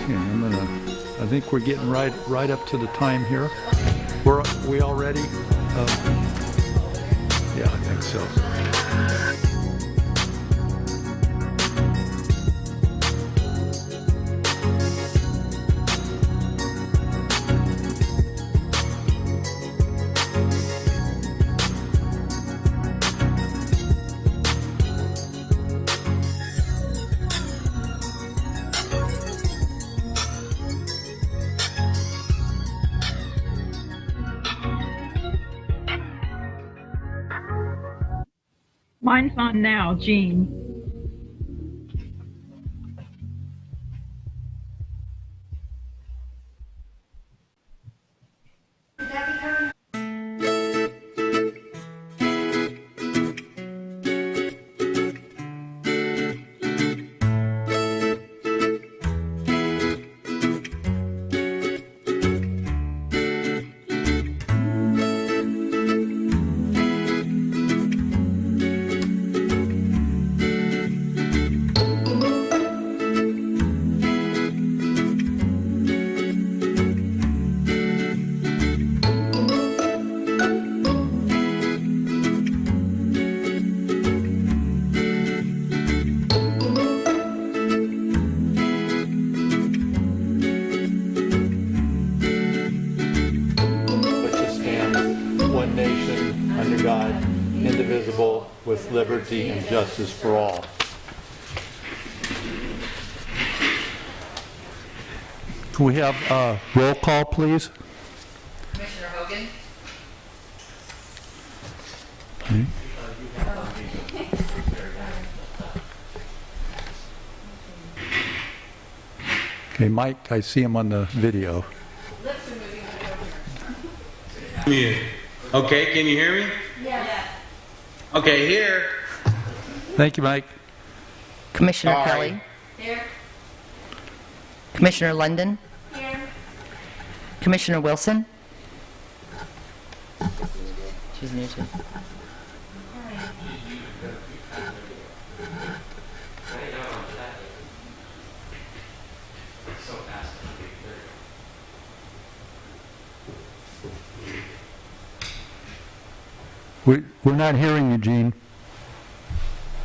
I think we're getting right up to the time here. We all ready? Yeah, I think so. Mine's on now, Jean. With liberty and justice for all. Can we have a roll call, please? Commissioner Hogan? Okay. Okay, Mike, I see him on the video. Lips are moving. Okay, can you hear me? Yes. Okay, here. Thank you, Mike. Commissioner Aye. Kelly. Here. Commissioner London. Here. Commissioner Wilson. She's new too. We're not hearing you, Gene.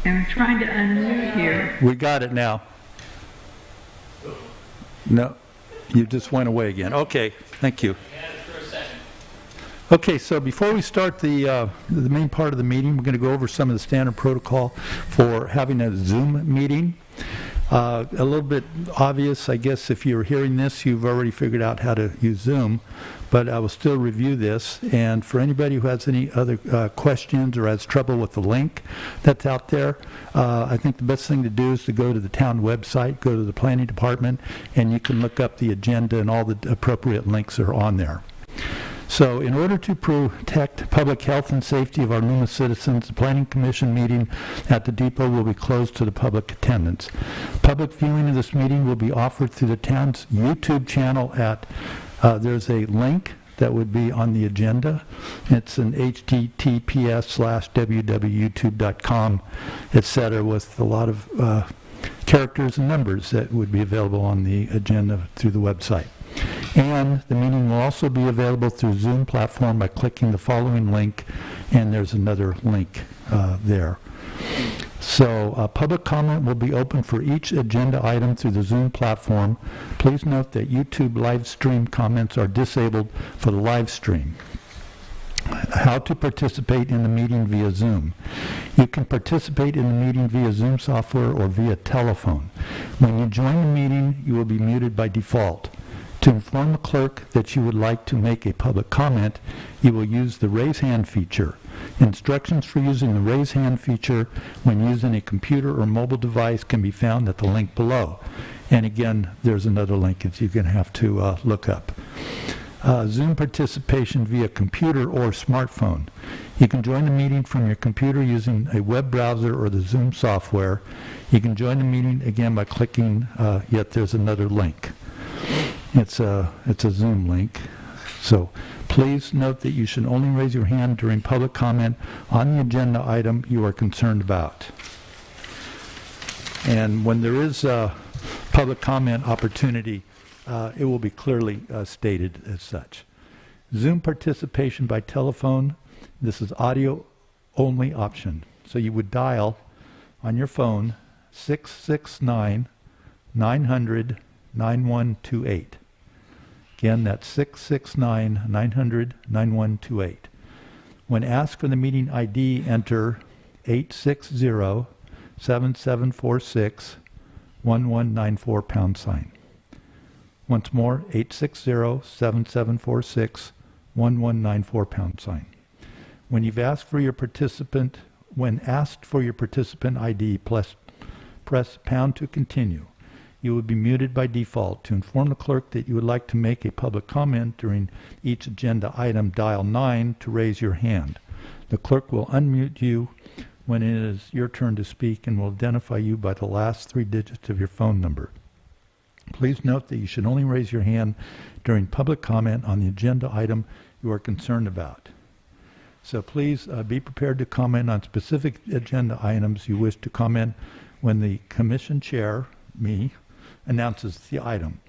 I'm trying to unmute here. We got it now. No, you just went away again. Okay, thank you. Okay, so before we start the main part of the meeting, we're going to go over some of the standard protocol for having a Zoom meeting. A little bit obvious, I guess, if you're hearing this, you've already figured out how to use Zoom, but I will still review this. And for anybody who has any other questions or has trouble with the link that's out there, I think the best thing to do is to go to the town website, go to the planning department, and you can look up the agenda, and all the appropriate links are on there. So in order to protect public health and safety of our Loomis citizens, the Planning Commission meeting at the depot will be closed to the public attendance. Public viewing of this meeting will be offered through the town's YouTube channel at, there's a link that would be on the agenda. It's an https:/www.youtube.com, etc., with a lot of characters and numbers that would be available on the agenda through the website. And the meeting will also be available through Zoom platform by clicking the following link, and there's another link there. So public comment will be open for each agenda item through the Zoom platform. Please note that YouTube live stream comments are disabled for the live stream. How to participate in the meeting via Zoom. You can participate in the meeting via Zoom software or via telephone. When you join the meeting, you will be muted by default. To inform the clerk that you would like to make a public comment, you will use the raise hand feature. Instructions for using the raise hand feature when using a computer or mobile device can be found at the link below. And again, there's another link that you're going to have to look up. Zoom participation via computer or smartphone. You can join the meeting from your computer using a web browser or the Zoom software. You can join the meeting again by clicking, yet there's another link. It's a Zoom link. So please note that you should only raise your hand during public comment on the agenda item you are concerned about. And when there is a public comment opportunity, it will be clearly stated as such. Zoom participation by telephone, this is audio only option. So you would dial on your phone 669-900-9128. Again, that's 669-900-9128. When asked for the meeting ID, enter 860-7746-1194 £. Once more, 860-7746-1194 £. When you've asked for your participant, when asked for your participant ID, press pound to continue. You will be muted by default. To inform the clerk that you would like to make a public comment during each agenda item, dial 9 to raise your hand. The clerk will unmute you when it is your turn to speak and will identify you by the last 3 digits of your phone number. Please note that you should only raise your hand during public comment on the agenda item you are concerned about. So please be prepared to comment on specific agenda items you wish to comment when the commission chair, me, announces the item.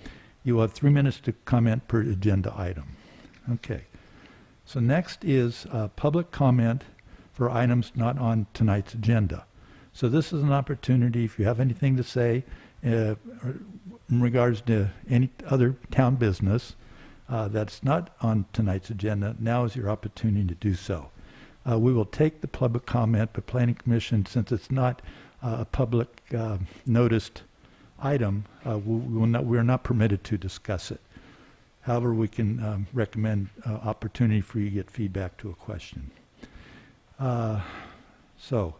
You will have 3 minutes to comment per agenda item. Okay. So next is public comment for items not on tonight's agenda. So this is an opportunity, if you have anything to say in regards to any other town business that's not on tonight's agenda, now is your opportunity to do so. We will take the public comment, but Planning Commission, since it's not a public noticed item, we're not permitted to discuss it. However, we can recommend opportunity for you to get feedback to a question. So,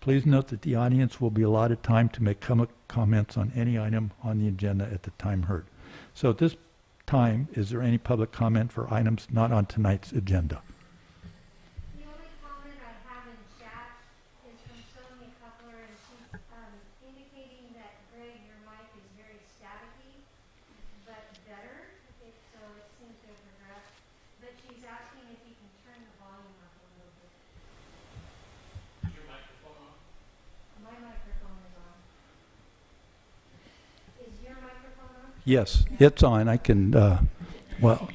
please note that the audience will be allotted time to make comments on any item on the agenda at the time heard. So at this time, is there any public comment for items not on tonight's agenda? The only comment I have in chat is from Sonia Cutler, and she's indicating that, Greg, your mic is very staticky, but better, so it seems to have progressed. But she's asking if you can turn the volume up a little bit. Is your microphone on? My microphone is on. Is your microphone on? Yes, it's on. I can, well,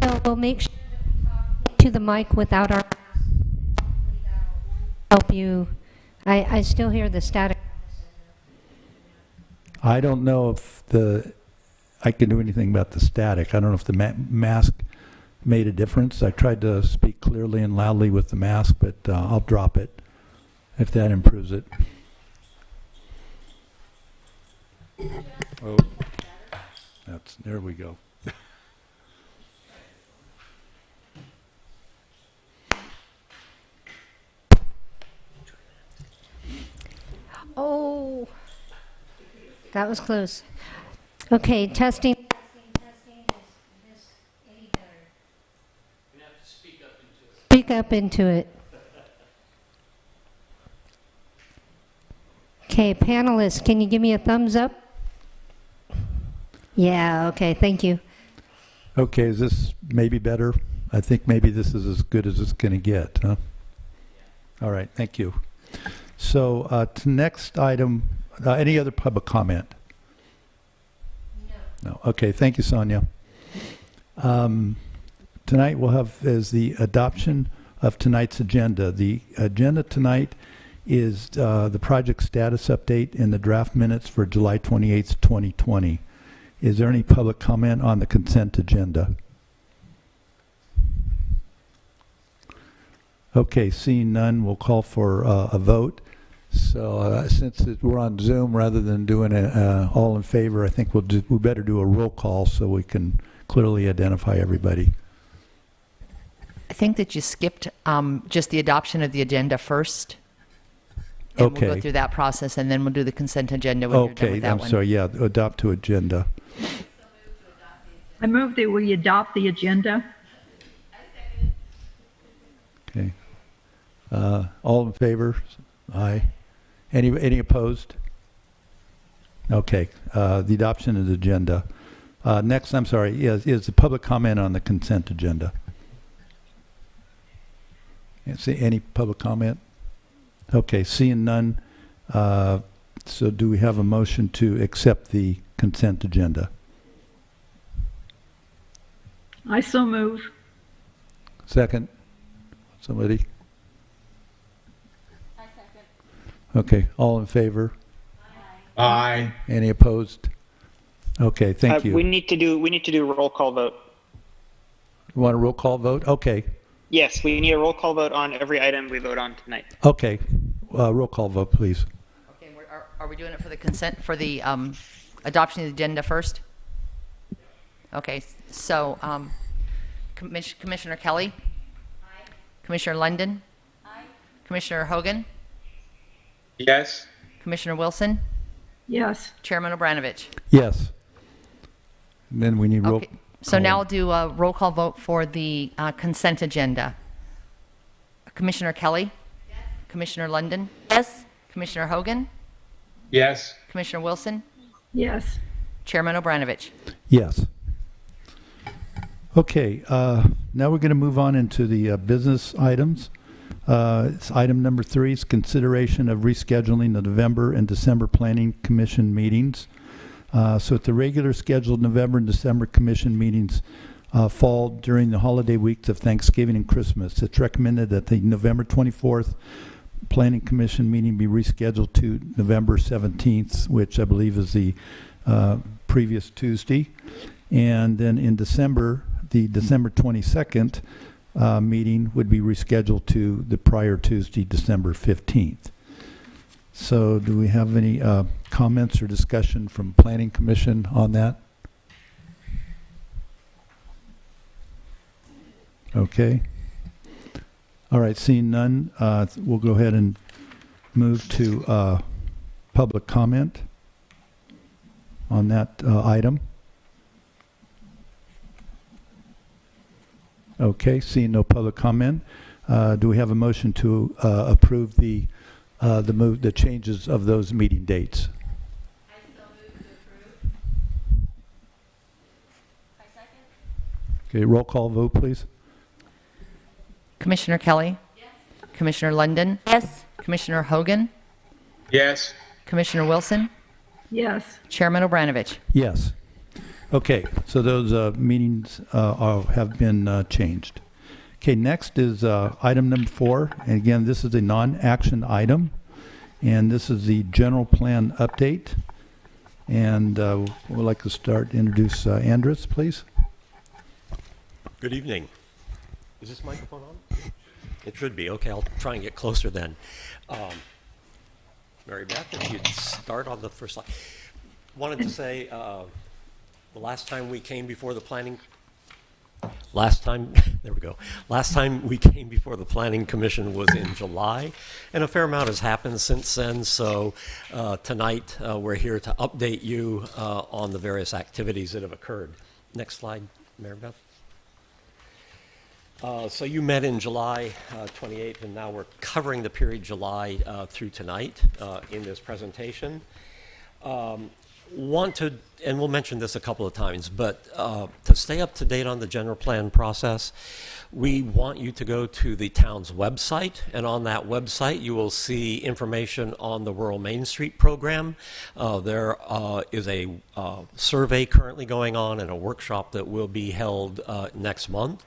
So we'll make sure that we talk to the mic without our mask. Hopefully that'll help you. I still hear the static. I don't know if I can do anything about the static. I don't know if the mask made a difference. I tried to speak clearly and loudly with the mask, but I'll drop it if that improves it. Oh, there we go. Oh, that was close. Okay, testing. Is this any better? You have to speak up into it. Speak up into it. Okay, panelists, can you give me a thumbs up? Yeah, okay, thank you. Okay, is this maybe better? I think maybe this is as good as it's going to get, huh? All right, thank you. So to next item, any other public comment? No. Okay, thank you, Sonia. Tonight we'll have is the adoption of tonight's agenda. The agenda tonight is the project status update in the draft minutes for July 28th, 2020. Is there any public comment on the consent agenda? Okay, seeing none, we'll call for a vote. So since we're on Zoom, rather than doing all in favor, I think we better do a roll call so we can clearly identify everybody. I think that you skipped just the adoption of the agenda first. And Okay. we'll go through that process, and then we'll do the consent agenda when you're done Okay, with that I'm one. sorry, yeah, adopt to agenda. I move that we adopt the agenda. Okay. All in favor? Aye. Any opposed? Okay, the adoption of the agenda. Next, I'm sorry, is the public comment on the consent agenda. See any public comment? Okay, seeing none, so do we have a motion to accept the consent agenda? I so move. Second? Somebody? I second. Okay, all in favor? Aye. Any opposed? Okay, thank you. We need to do a roll call vote. You want a roll call vote? Okay, Yes, we need a roll call vote on every item we vote on tonight. okay. Roll call vote, please. Okay, are we doing it for the consent, for the adoption of the agenda first? Okay, so Commissioner Kelly? Aye. Commissioner London? Aye. Commissioner Hogan? Yes. Commissioner Wilson? Yes. Chairman Obranovich? Yes. And then we need roll. Okay, so now I'll do a roll call vote for the consent agenda. Commissioner Kelly? Yes. Commissioner London? Yes. Commissioner Hogan? Yes. Commissioner Wilson? Yes. Chairman Obranovich? Yes. Okay, now we're going to move on into the business items. It's item number 3 is consideration of rescheduling the November and December Planning Commission meetings. So at the regular scheduled November and December Commission meetings fall during the holiday weeks of Thanksgiving and Christmas. It's recommended that the November 24th Planning Commission meeting be rescheduled to November 17th, which I believe is the previous Tuesday. And then in December, the December 22nd meeting would be rescheduled to the prior Tuesday, December 15th. So do we have any comments or discussion from Planning Commission on that? Okay. All right, seeing none, we'll go ahead and move to public comment on that item. Okay, seeing no public comment, do we have a motion to approve the changes of those meeting dates? I still move to approve. I second. Okay, roll call vote, please. Commissioner Kelly? Yes. Commissioner London? Yes. Commissioner Hogan? Yes. Commissioner Wilson? Yes. Chairman Obranovich? Yes. Okay, so those meetings have been changed. Okay, next is item number 4, and again, this is a non-action item, and this is the general plan update. And we'd like to introduce Andres, please. Good evening. Is this microphone on? It should be. Okay, I'll try and get closer then. Mary Beth, if you'd start on the first slide. Wanted to say the last time we came before the planning, there we go. Last time we came before the Planning Commission was in July, and a fair amount has happened since then. So tonight we're here to update you on the various activities that have occurred. Next slide, Mary Beth. So you met in July 28th, and now we're covering the period July through tonight in this presentation. And we'll mention this a couple of times, but to stay up to date on the general plan process, we want you to go to the town's website, and on that website you will see information on the Rural Main Street program. There is a survey currently going on and a workshop that will be held next month.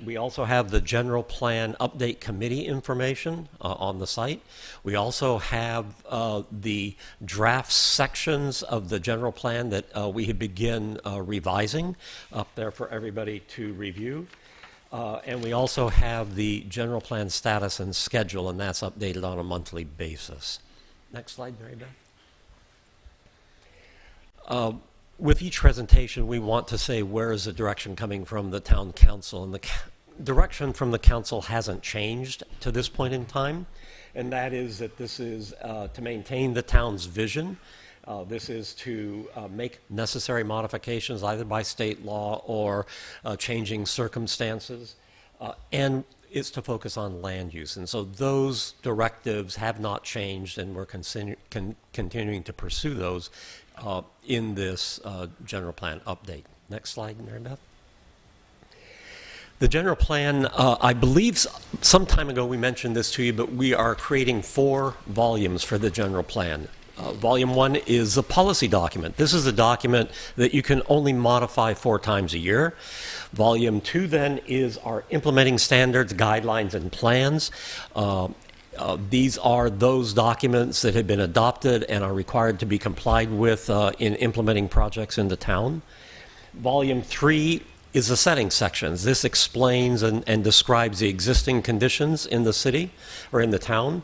We also have the general plan update committee information on the site. We also have the draft sections of the general plan that we begin revising up there for everybody to review. And we also have the general plan status and schedule, and that's updated on a monthly basis. Next slide, Mary Beth. With each presentation, we want to say where is the direction coming from the town council, and the direction from the council hasn't changed to this point in time, and that is that this is to maintain the town's vision. This is to make necessary modifications either by state law or changing circumstances, and it's to focus on land use. And so those directives have not changed, and we're continuing to pursue those in this general plan update. Next slide, Mary Beth. The general plan, I believe some time ago we mentioned this to you, but we are creating 4 volumes for the general plan. Volume 1 is a policy document. This is a document that you can only modify 4 times a year. Volume 2 then is our implementing standards, guidelines, and plans. These are those documents that have been adopted and are required to be complied with in implementing projects in the town. Volume 3 is the setting sections. This explains and describes the existing conditions in the city or in the town.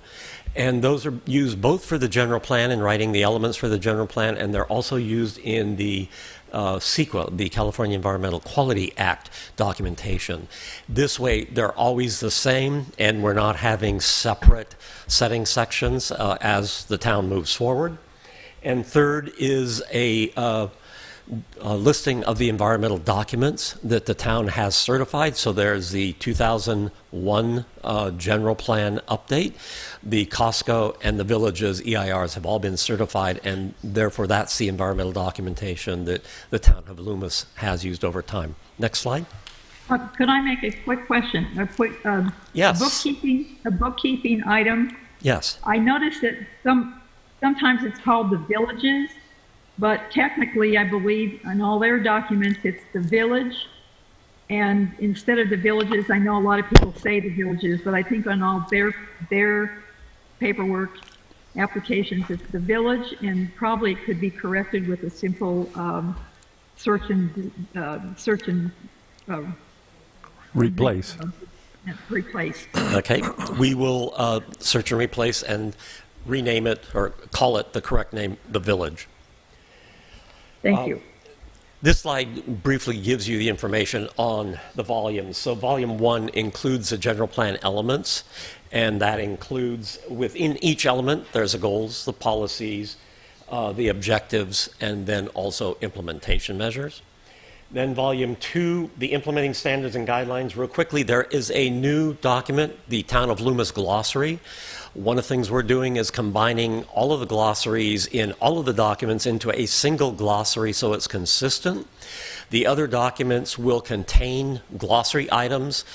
And those are used both for the general plan and writing the elements for the general plan, and they're also used in the CEQA, the California Environmental Quality Act documentation. This way, they're always the same, and we're not having separate setting sections as the town moves forward. And third is a listing of the environmental documents that the town has certified. So there's the 2001 general plan update. The Costco and the villages EIRs have all been certified, and therefore that's the environmental documentation that the town of Loomis has used over time. Next slide. Could I make a quick question? A quick Yes. a bookkeeping item. Yes. I noticed that sometimes it's called the villages, but technically, I believe in all their documents, it's the village. And instead of the villages, I know a lot of people say the villages, but I think on all their paperwork applications, it's the village, and probably it could be corrected with a simple search and Replace. replace. Okay. We will search and replace and rename it or call it the correct name, the village. Thank you. This slide briefly gives you the information on the volumes. So volume 1 includes the general plan elements, and that includes within each element there's the goals, the policies, the objectives, and then also implementation measures. Then volume 2, the implementing standards and guidelines. Real quickly, there is a new document, the Town of Loomis Glossary. One of the things we're doing is combining all of the glossaries in all of the documents into a single glossary so it's consistent. The other documents will contain glossary items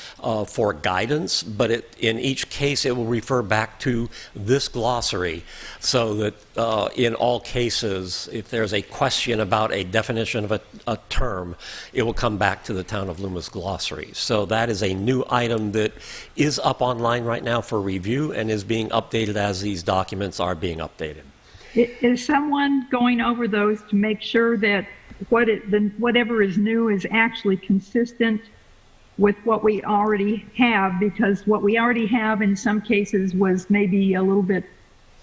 for guidance, but in each case it will refer back to this glossary so that in all cases, if there's a question about a definition of a term, it will come back to the Town of Loomis glossary. So that is a new item that is up online right now for review and is being updated as these documents are being updated. Is someone going over those to make sure that whatever is new is actually consistent with what we already have? Because what we already have in some cases was maybe a little bit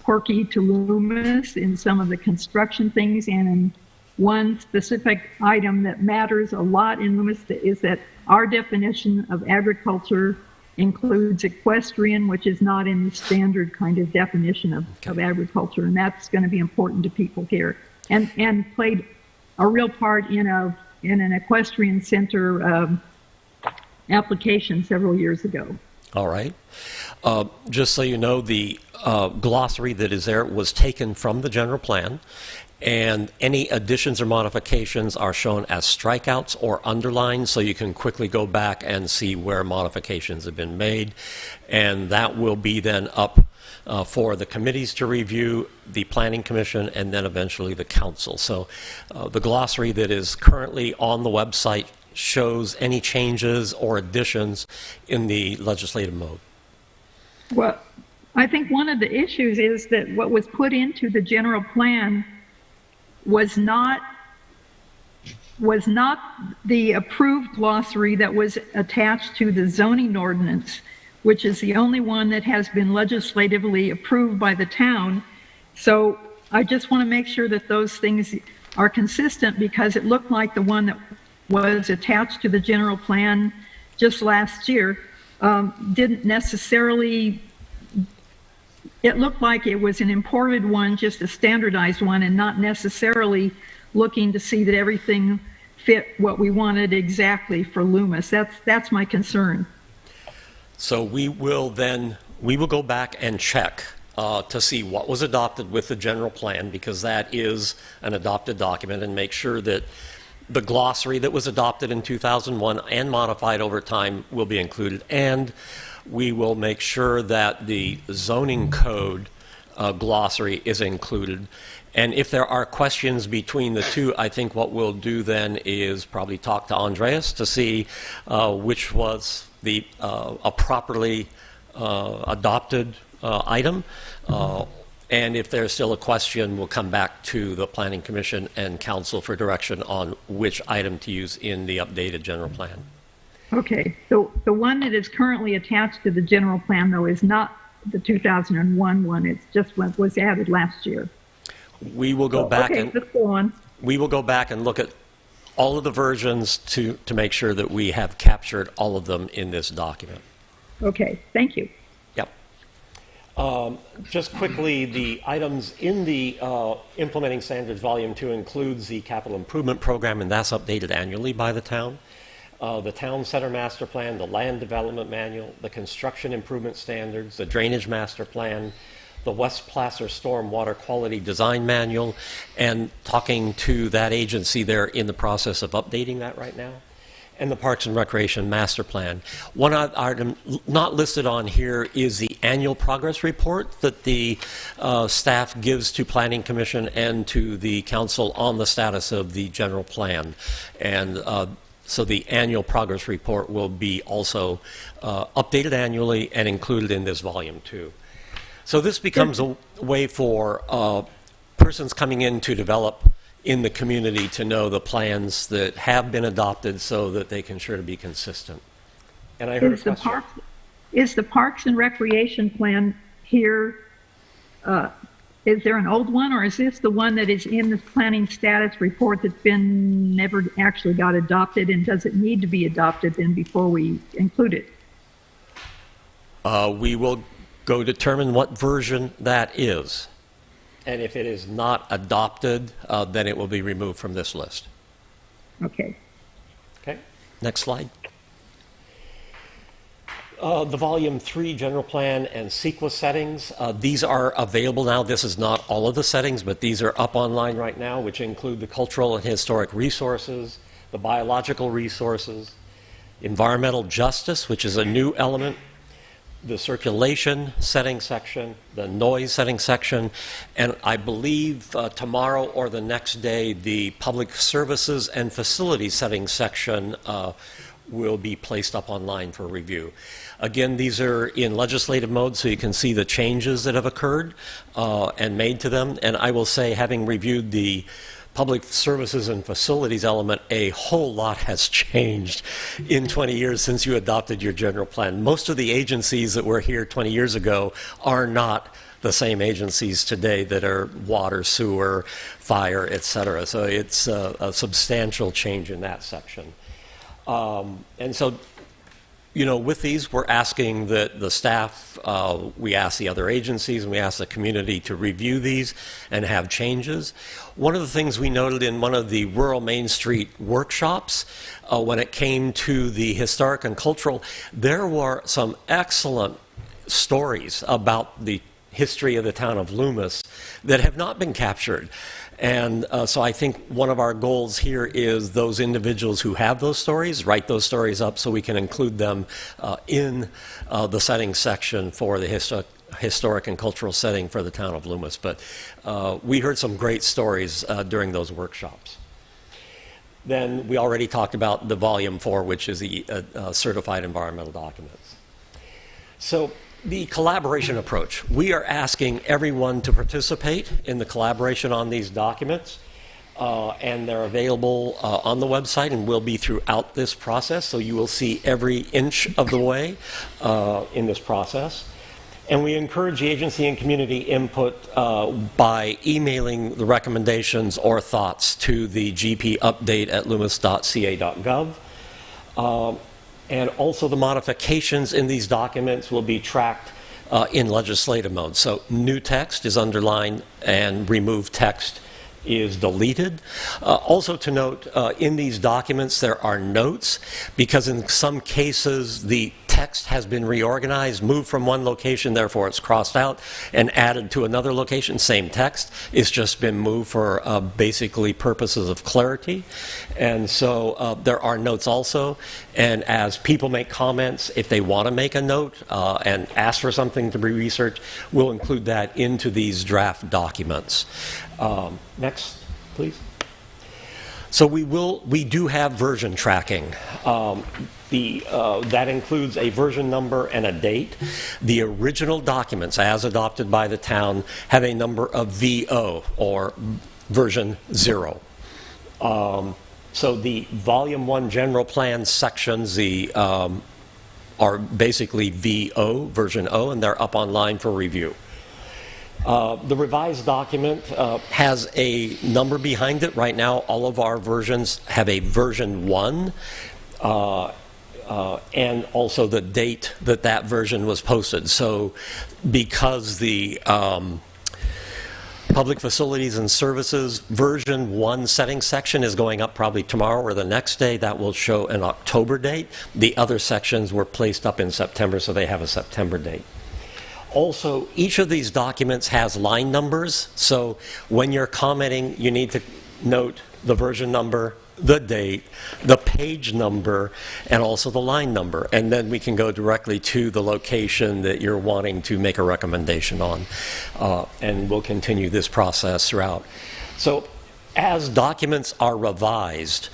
quirky to Loomis in some of the construction things, and in one specific item that matters a lot in Loomis is that our definition of agriculture includes equestrian, which is not in the standard kind of definition of agriculture, and that's going to be important to people here, and played a real part in an equestrian center application several years ago. All right. Just so you know, the glossary that is there was taken from the general plan, and any additions or modifications are shown as strikeouts or underlines, so you can quickly go back and see where modifications have been made, and that will be then up for the committees to review, the Planning Commission, and then eventually the council. So the glossary that is currently on the website shows any changes or additions in the legislative mode. Well, I think one of the issues is that what was put into the general plan was not the approved glossary that was attached to the zoning ordinance, which is the only one that has been legislatively approved by the town. So I just want to make sure that those things are consistent, because it looked like the one that was attached to the general plan just last year didn't necessarily, it looked like it was an imported one, just a standardized one, and not necessarily looking to see that everything fit what we wanted exactly for Loomis. That's my concern. So we will go back and check to see what was adopted with the general plan, because that is an adopted document, and make sure that The glossary that was adopted in 2001 and modified over time will be included, and we will make sure that the zoning code glossary is included. And if there are questions between the two, I think what we'll do then is probably talk to Andreas to see which was the a properly adopted item. And if there's still a question, we'll come back to the Planning Commission and Council for direction on which item to use in the updated general plan. Okay, so the one that is currently attached to the general plan, though, is not the 2001 one. It's just what was added last year. We will go back Okay, and let's go on. we will go back and look at all of the versions to make sure that we have captured all of them in this document. Okay, thank you. Yep. Just quickly, the items in the Implementing Standards Volume 2 includes the capital improvement program, and that's updated annually by the town. The Town Center Master Plan, the Land Development Manual, the Construction Improvement Standards, the Drainage Master Plan, the West Placer Storm Water Quality Design Manual, and talking to that agency, they're in the process of updating that right now, and the Parks and Recreation Master Plan. One item not listed on here is the annual progress report that the staff gives to Planning Commission and to the Council on the status of the general plan. And so the annual progress report will be also updated annually and included in this volume too. So this becomes a way for persons coming in to develop in the community to know the plans that have been adopted so that they can sure to be consistent. And I heard a question. Is the Parks and Recreation Plan here, is there an old one, or is this the one that is in the planning status report that's been never actually got adopted, and does it need to be adopted then before we include it? We will go determine what version that is. And if it is not adopted, then it will be removed from this list. Okay. Okay, next slide. The Volume 3 General Plan and CEQA settings, these are available now. This is not all of the settings, but these are up online right now, which include the cultural and historic resources, the biological resources, environmental justice, which is a new element, the circulation setting section, the noise setting section, and I believe tomorrow or the next day, the public services and facilities setting section will be placed up online for review. Again, these are in legislative mode, so you can see the changes that have occurred and made to them. And I will say, having reviewed the public services and facilities element, a whole lot has changed in 20 years since you adopted your general plan. Most of the agencies that were here 20 years ago are not the same agencies today that are water, sewer, fire, et cetera. So it's a substantial change in that section. And so, you know, with these, we're asking that the staff, we ask the other agencies, and we ask the community to review these and have changes. One of the things we noted in one of the rural Main Street workshops, when it came to the historic and cultural, there were some excellent stories about the history of the town of Loomis that have not been captured. And so I think one of our goals here is those individuals who have those stories, write those stories up so we can include them in the setting section for the historic and cultural setting for the town of Loomis. But we heard some great stories during those workshops. Then we already talked about the Volume 4, which is the certified environmental documents. So the collaboration approach. We are asking everyone to participate in the collaboration on these documents, and they're available on the website and will be throughout this process, so you will see every inch of the way in this process. And we encourage the agency and community input by emailing the recommendations or thoughts to the gp@loomis.ca.gov. And also the modifications in these documents will be tracked in legislative mode. So new text is underlined and removed text is deleted. Also to note, in these documents there are notes, because in some cases the text has been reorganized, moved from one location, therefore it's crossed out, and added to another location, same text. It's just been moved for basically purposes of clarity. And so there are notes also, and as people make comments, if they want to make a note and ask for something to be researched, we'll include that into these draft documents. Next, please. So we do have version tracking. That includes a version number and a date. The original documents, as adopted by the town, have a number of VO, or version 0. So the Volume 1 General Plan sections are basically VO, version O, and they're up online for review. The revised document has a number behind it. Right now, all of our versions have a version 1, and also the date that that version was posted. So because the Public Facilities and Services version 1 settings section is going up probably tomorrow or the next day, that will show an October date. The other sections were placed up in September, so they have a September date. Also, each of these documents has line numbers, so when you're commenting, you need to note the version number, the date, the page number, and also the line number. And then we can go directly to the location that you're wanting to make a recommendation on. And we'll continue this process throughout. So as documents are revised,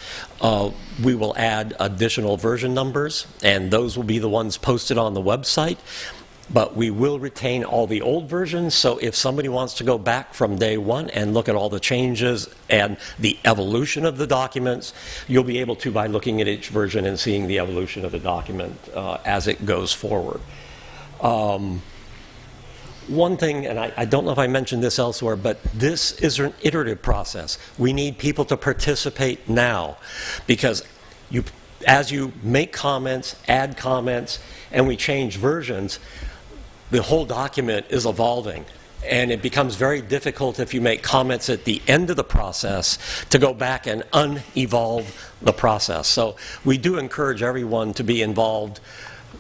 we will add additional version numbers, and those will be the ones posted on the website. But we will retain all the old versions, so if somebody wants to go back from day one and look at all the changes and the evolution of the documents, you'll be able to by looking at each version and seeing the evolution of the document as it goes forward. One thing, and I don't know if I mentioned this elsewhere, but this is an iterative process. We need people to participate now, because as you make comments, add comments, and we change versions, the whole document is evolving, and it becomes very difficult if you make comments at the end of the process to go back and unevolve the process. So we do encourage everyone to be involved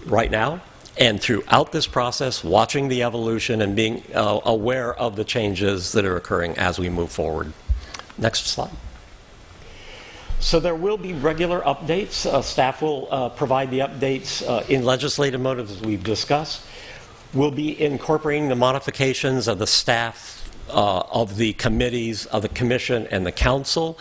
right now and throughout this process, watching the evolution and being aware of the changes that are occurring as we move forward. Next slide. So there will be regular updates. Staff will provide the updates in legislative mode, as we've discussed. We'll be incorporating the modifications of the staff, of the committees, of the commission, and the council.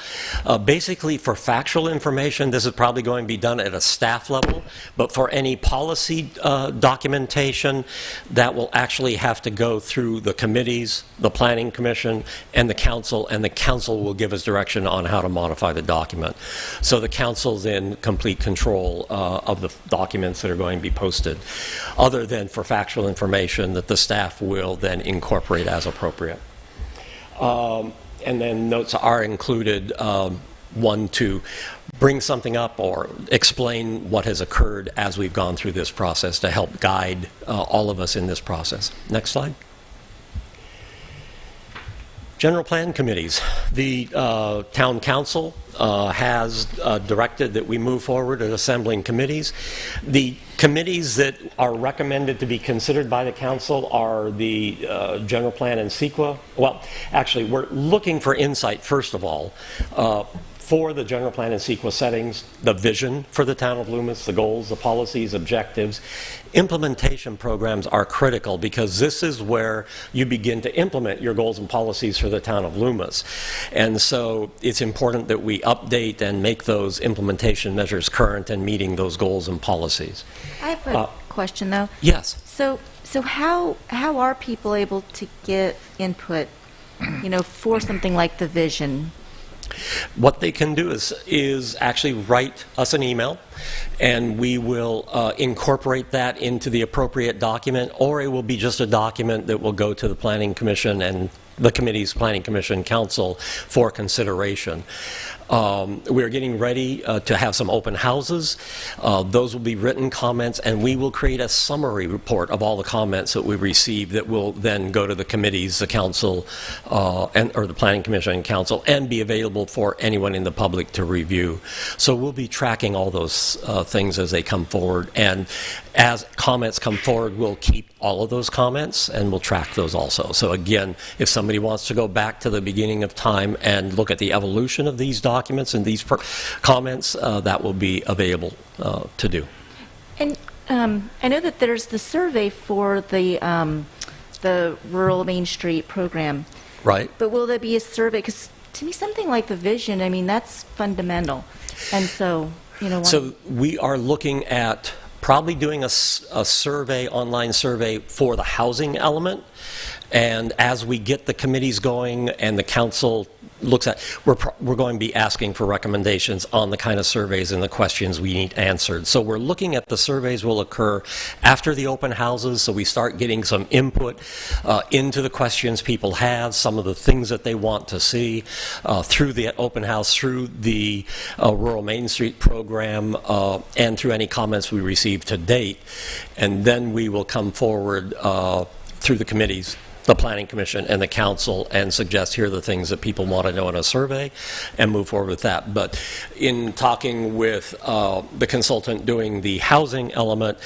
Basically, for factual information, this is probably going to be done at a staff level, but for any policy documentation, that will actually have to go through the committees, the planning commission, and the council will give us direction on how to modify the document. So the council's in complete control of the documents that are going to be posted, other than for factual information that the staff will then incorporate as appropriate. And then notes are included, one to bring something up or explain what has occurred as we've gone through this process to help guide all of us in this process. Next slide. General plan committees. The town council has directed that we move forward at assembling committees. The committees that are recommended to be considered by the council are the general plan and CEQA. Well, actually, we're looking for insight, first of all, for the general plan and CEQA settings, the vision for the town of Loomis, the goals, the policies, objectives. Implementation programs are critical because this is where you begin to implement your goals and policies for the town of Loomis. And so it's important that we update and make those implementation measures current and meeting those goals and policies. I have a question, though. Yes. So how are people able to get input, for something like the vision? What they can do is actually write us an email, and we will incorporate that into the appropriate document, or it will be just a document that will go to the Planning Commission and the committee's Planning Commission Council for consideration. We're getting ready to have some open houses. Those will be written comments, and we will create a summary report of all the comments that we receive that will then go to the committees, the council, or the Planning Commission and Council, and be available for anyone in the public to review. So we'll be tracking all those comments, things as they come forward. And as comments come forward, we'll keep all of those comments and we'll track those also. So again, if somebody wants to go back to the beginning of time and look at the evolution of these documents and these comments, that will be available to do. And I know that there's the survey for the Rural Main Street program. Right. But will there be a survey? Because to me, something like the vision, I mean, that's fundamental. And so, So we are looking at probably doing a survey, online survey for the housing element. And as we get the committees going and the council looks at, we're going to be asking for recommendations on the kind of surveys and the questions we need answered. So we're looking at the surveys will occur after the open houses, so we start getting some input into the questions people have, some of the things that they want to see through the open house, through the Rural Main Street program, and through any comments we receive to date. And then we will come forward through the committees, the Planning Commission and the Council, and suggest here are the things that people want to know in a survey and move forward with that. But in talking with the consultant doing the housing element,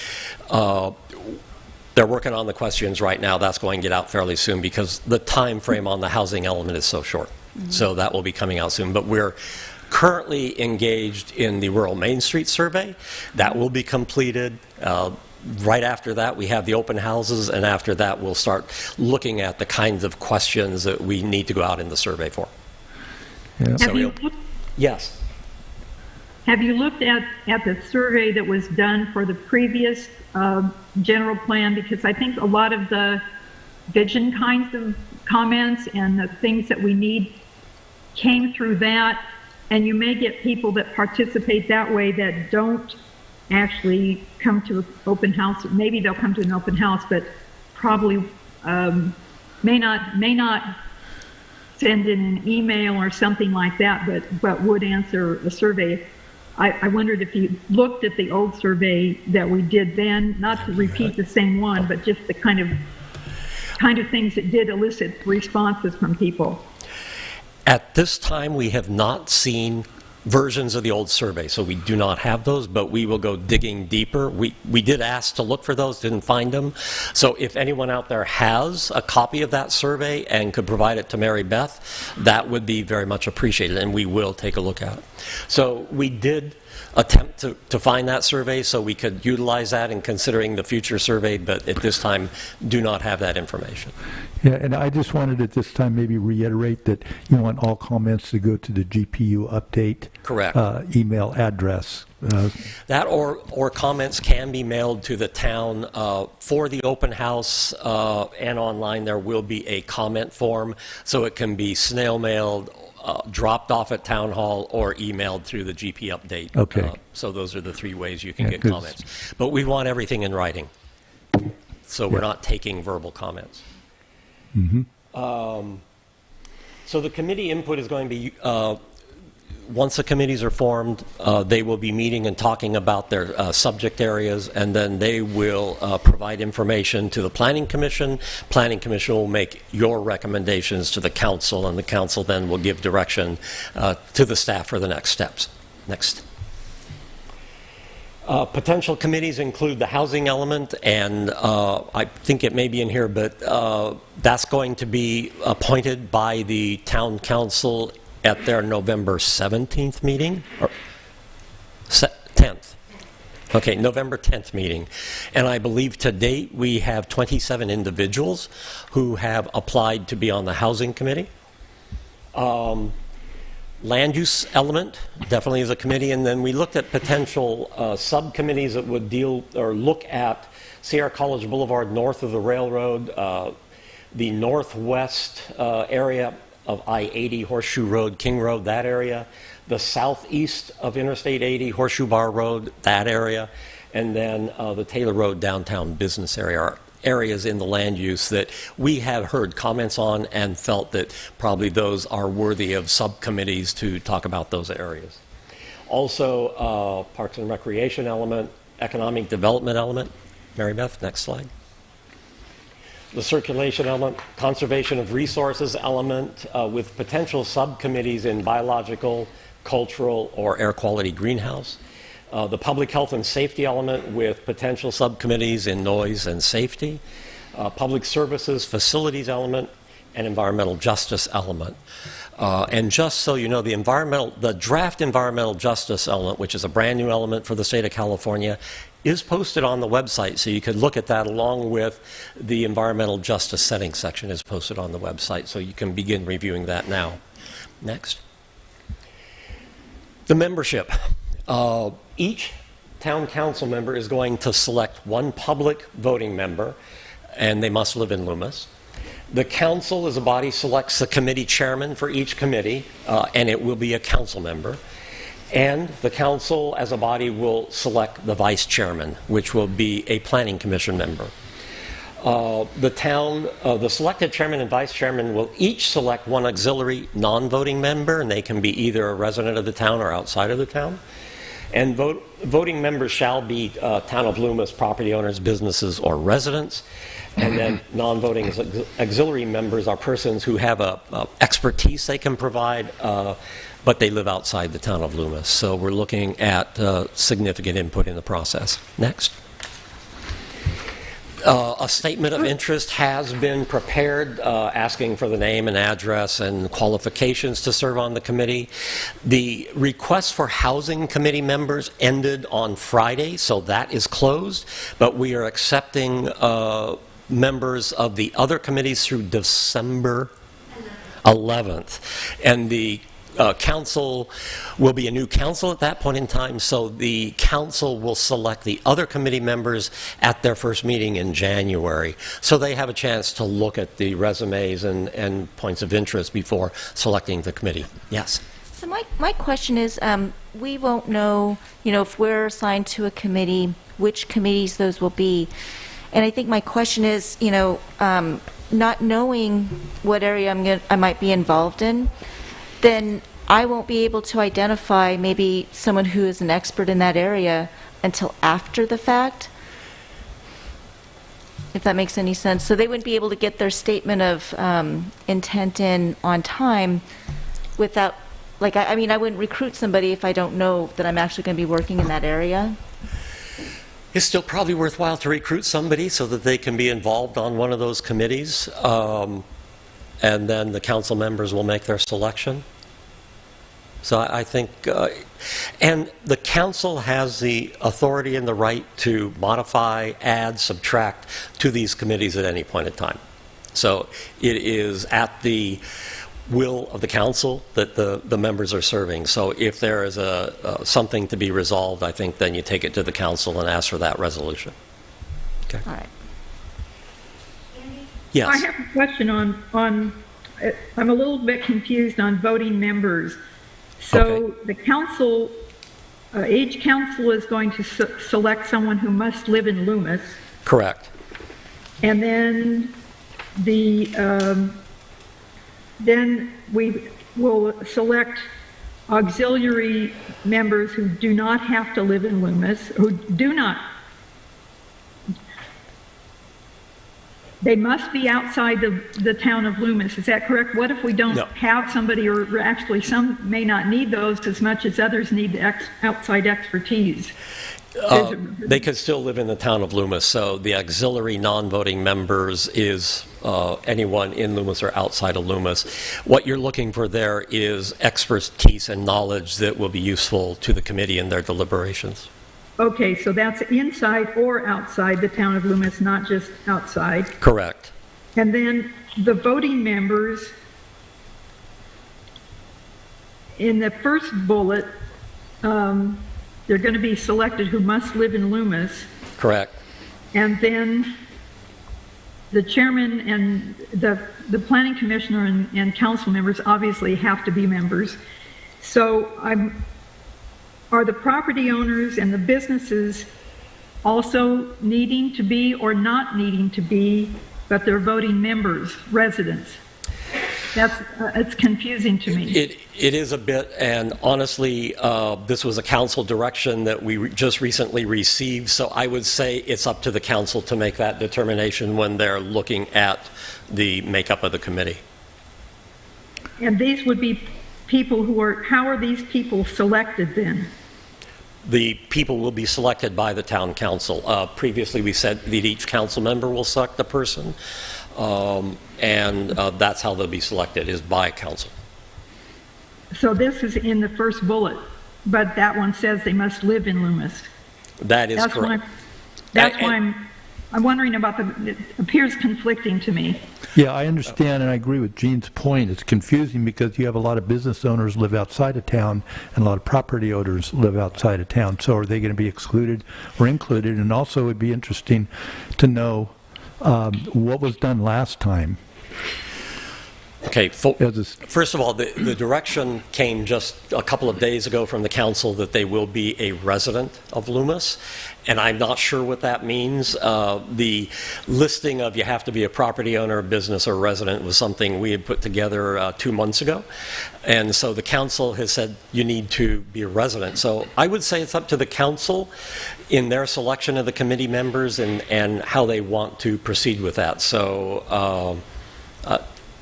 they're working on the questions right now. That's going to get out fairly soon because the time frame on the housing element is so short. Mm-hmm. So that will be coming out soon. But we're currently engaged in the Rural Main Street survey. That will be completed. Right after that, we have the open houses, and after that, we'll start looking at the kinds of questions that we need to go out in the survey for. Yeah. Yes. Have you looked at the survey that was done for the previous general plan? Because I think a lot of the vision kinds of comments and the things that we need came through that, and you may get people that participate that way that don't actually come to an open house. Maybe they'll come to an open house, but probably may not send in an email or something like that, but would answer a survey. I wondered if you looked at the old survey that we did then, not to repeat the same one, but just the kind of things that did elicit responses from people. At this time, we have not seen versions of the old survey, so we do not have those, but we will go digging deeper. We did ask to look for those, didn't find them. So if anyone out there has a copy of that survey and could provide it to Mary Beth, that would be very much appreciated, and we will take a look at it. So we did attempt to find that survey so we could utilize that in considering the future survey, but at this time do not have that information. Yeah, and I just wanted at this time maybe reiterate that you want all comments to go to the GPU update Correct. Email address. That or comments can be mailed to the town for the open house and online. There will be a comment form, so it can be snail mailed, dropped off at town hall, or emailed through the GP update. Okay. So those are the three ways you can get comments. But we want everything in writing, so we're not taking verbal comments. Mm-hmm. So the committee input is going to be, once the committees are formed, they will be meeting and talking about their subject areas, and then they will provide information to the Planning Commission. Planning Commission will make your recommendations to the council, and the council then will give direction to the staff for the next steps. Next. Potential committees include the housing element, and I think it may be in here, but that's going to be appointed by the town council at their November 17th meeting, or 10th. Okay, November 10th meeting. And I believe to date we have 27 individuals who have applied to be on the housing committee. Land use element definitely is a committee, and then we looked at potential subcommittees that would deal or look at Sierra College Boulevard north of the railroad, the northwest area of I-80, Horseshoe Road, King Road, that area, the southeast of Interstate 80, Horseshoe Bar Road, that area, and then the Taylor Road downtown business area are areas in the land use that we have heard comments on and felt that probably those are worthy of subcommittees to talk about those areas. Also, Parks and Recreation element, Economic Development element. Mary Beth, next slide. The circulation element, conservation of resources element, with potential subcommittees in biological, cultural, or air quality greenhouse. the public health and safety element with potential subcommittees in noise and safety, public services facilities element, and environmental justice element. And just so you know, the draft environmental justice element, which is a brand new element for the state of California, is posted on the website, so you could look at that along with the environmental justice settings section is posted on the website, so you can begin reviewing that now. Next. The membership. Each town council member is going to select one public voting member, and they must live in Loomis. The council as a body selects the committee chairman for each committee, and it will be a council member. And the council as a body will select the vice chairman, which will be a planning commission member. The selected chairman and vice chairman will each select one auxiliary non-voting member, and they can be either a resident of the town or outside of the town. And voting members shall be town of Loomis property owners, businesses, or residents. And then non-voting auxiliary members are persons who have a expertise they can provide, but they live outside the town of Loomis. So we're looking at significant input in the process. Next. A statement of interest has been prepared asking for the name and address and qualifications to serve on the committee. The request for housing committee members ended on Friday, so that is closed, but we are accepting members of the other committees through December 11th. And the council will be a new council at that point in time, so the council will select the other committee members at their first meeting in January. So they have a chance to look at the resumes and points of interest before selecting the committee. Yes? So my question is, we won't know, if we're assigned to a committee, which committees those will be. And I think my question is, not knowing what area I might be involved in, then I won't be able to identify maybe someone who is an expert in that area until after the fact, if that makes any sense. So they wouldn't be able to get their statement of intent in on time without, I wouldn't recruit somebody if I don't know that I'm actually going to be working in that area. It's still probably worthwhile to recruit somebody so that they can be involved on one of those committees, and then the council members will make their selection. So I think, and the council has the authority and the right to modify, add, subtract to these committees at any point in time. So it is at the will of the council that the members are serving. So if there is something to be resolved, I think then you take it to the council and ask for that resolution. Okay. All right. Yes. I have a question on I'm a little bit confused on voting members. So Okay. the council, each council is going to select someone who must live in Loomis. Correct. And then then we will select auxiliary members who do not have to live in Loomis, they must be outside the town of Loomis. Is that correct? What if we don't No. have somebody, or actually some may not need those as much as others need the outside expertise? They could still live in the town of Loomis. So the auxiliary non-voting members is anyone in Loomis or outside of Loomis. What you're looking for there is expertise and knowledge that will be useful to the committee in their deliberations. Okay, so that's inside or outside the town of Loomis, not just outside. Correct. And then the voting members, in the first bullet, they're going to be selected who must live in Loomis. Correct. And then the chairman and the planning commissioner and council members obviously have to be members. So are the property owners and the businesses also needing to be or not needing to be, but they're voting members, residents? It's confusing to me. It is a bit, and honestly, this was a council direction that we just recently received, so I would say it's up to the council to make that determination when they're looking at the makeup of the committee. And these would be people how are these people selected then? the people will be selected by the town council. Previously, we said that each council member will select the person, and that's how they'll be selected, is by council. So this is in the first bullet, but that one says they must live in Loomis. That is That's correct. That's why I'm wondering about it appears conflicting to me. Yeah, I understand, and I agree with Gene's point. It's confusing because you have a lot of business owners live outside of town and a lot of property owners live outside of town. So are they going to be excluded or included? And also it would be interesting to know what was done last time. Okay, As a- first of all, the direction came just a couple of days ago from the council that they will be a resident of Loomis, and I'm not sure what that means. The listing of you have to be a property owner, a business, or a resident was something we had put together 2 months ago, and so the council has said you need to be a resident. So I would say it's up to the council in their selection of the committee members and how they want to proceed with that. So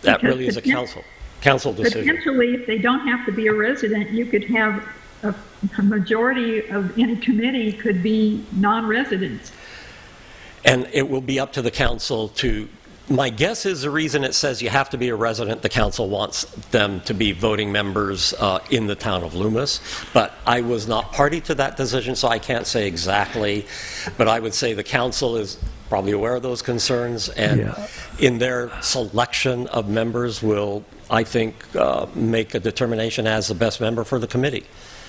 that Because really is a council decision. Potentially, if they don't have to be a resident, you could have a majority of any committee could be non-residents. And it will be up to the council to, my guess is the reason it says you have to be a resident, the council wants them to be voting members in the town of Loomis. But I was not party to that decision, so I can't say exactly. But I would say the council is probably aware of those concerns, and in their selection of members will, I think, make a determination as the best member for the committee.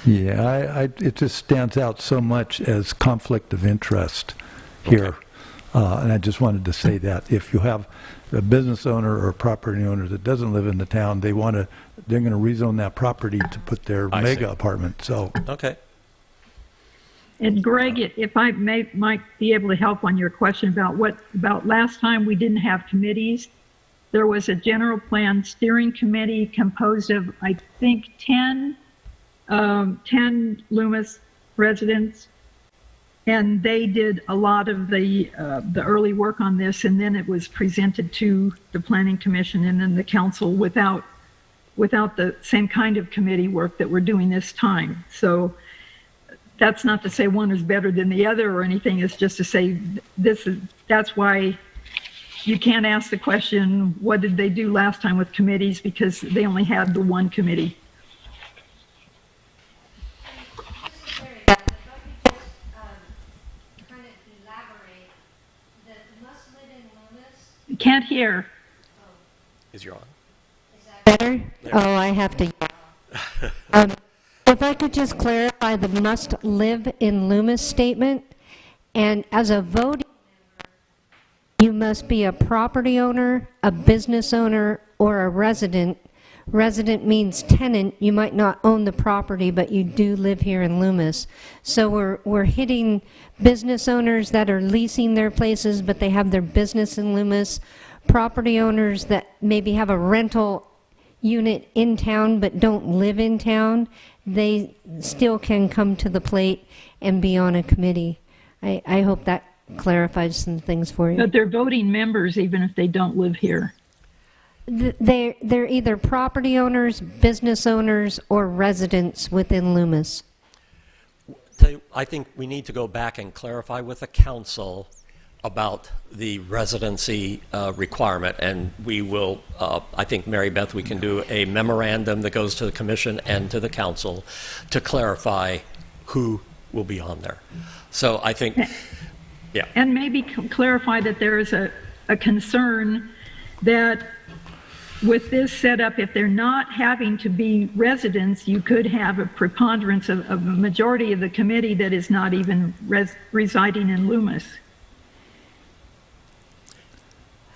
Yeah, it just stands out so much as conflict of interest here. And I just wanted to say that if you have a business owner or a property owner that doesn't live in the town, they're going to rezone that property to put their mega apartment. So Okay. And Greg, if I might be able to help on your question about last time we didn't have committees, there was a general plan steering committee composed of, I think, 10 Loomis residents, and they did a lot of the early work on this, and then it was presented to the Planning Commission and then the council without the same kind of committee work that we're doing this time. So that's not to say one is better than the other or anything. It's just to say that's why you can't ask the question, what did they do last time with committees, because they only had the one committee. Kind of elaborate that must live in Loomis. Can't hear. Is your on? Better? Oh, I have to. If I could just clarify the must live in Loomis statement, and as a voting member, you must be a property owner, a business owner, or a resident. Resident means tenant. You might not own the property, but you do live here in Loomis. So we're hitting business owners that are leasing their places, but they have their business in Loomis. Property owners that maybe have a rental unit in town but don't live in town, they still can come to the plate and be on a committee. I hope that clarifies some things for you. But they're voting members even if they don't live here. They're either property owners, business owners, or residents within Loomis. I think we need to go back and clarify with the council about the residency requirement, and we will, I think, Mary Beth, we can do a memorandum that goes to the commission and to the council to clarify who will be on there. So I think, yeah. And maybe clarify that there is a concern that with this setup, if they're not having to be residents, you could have a preponderance of a majority of the committee that is not even residing in Loomis.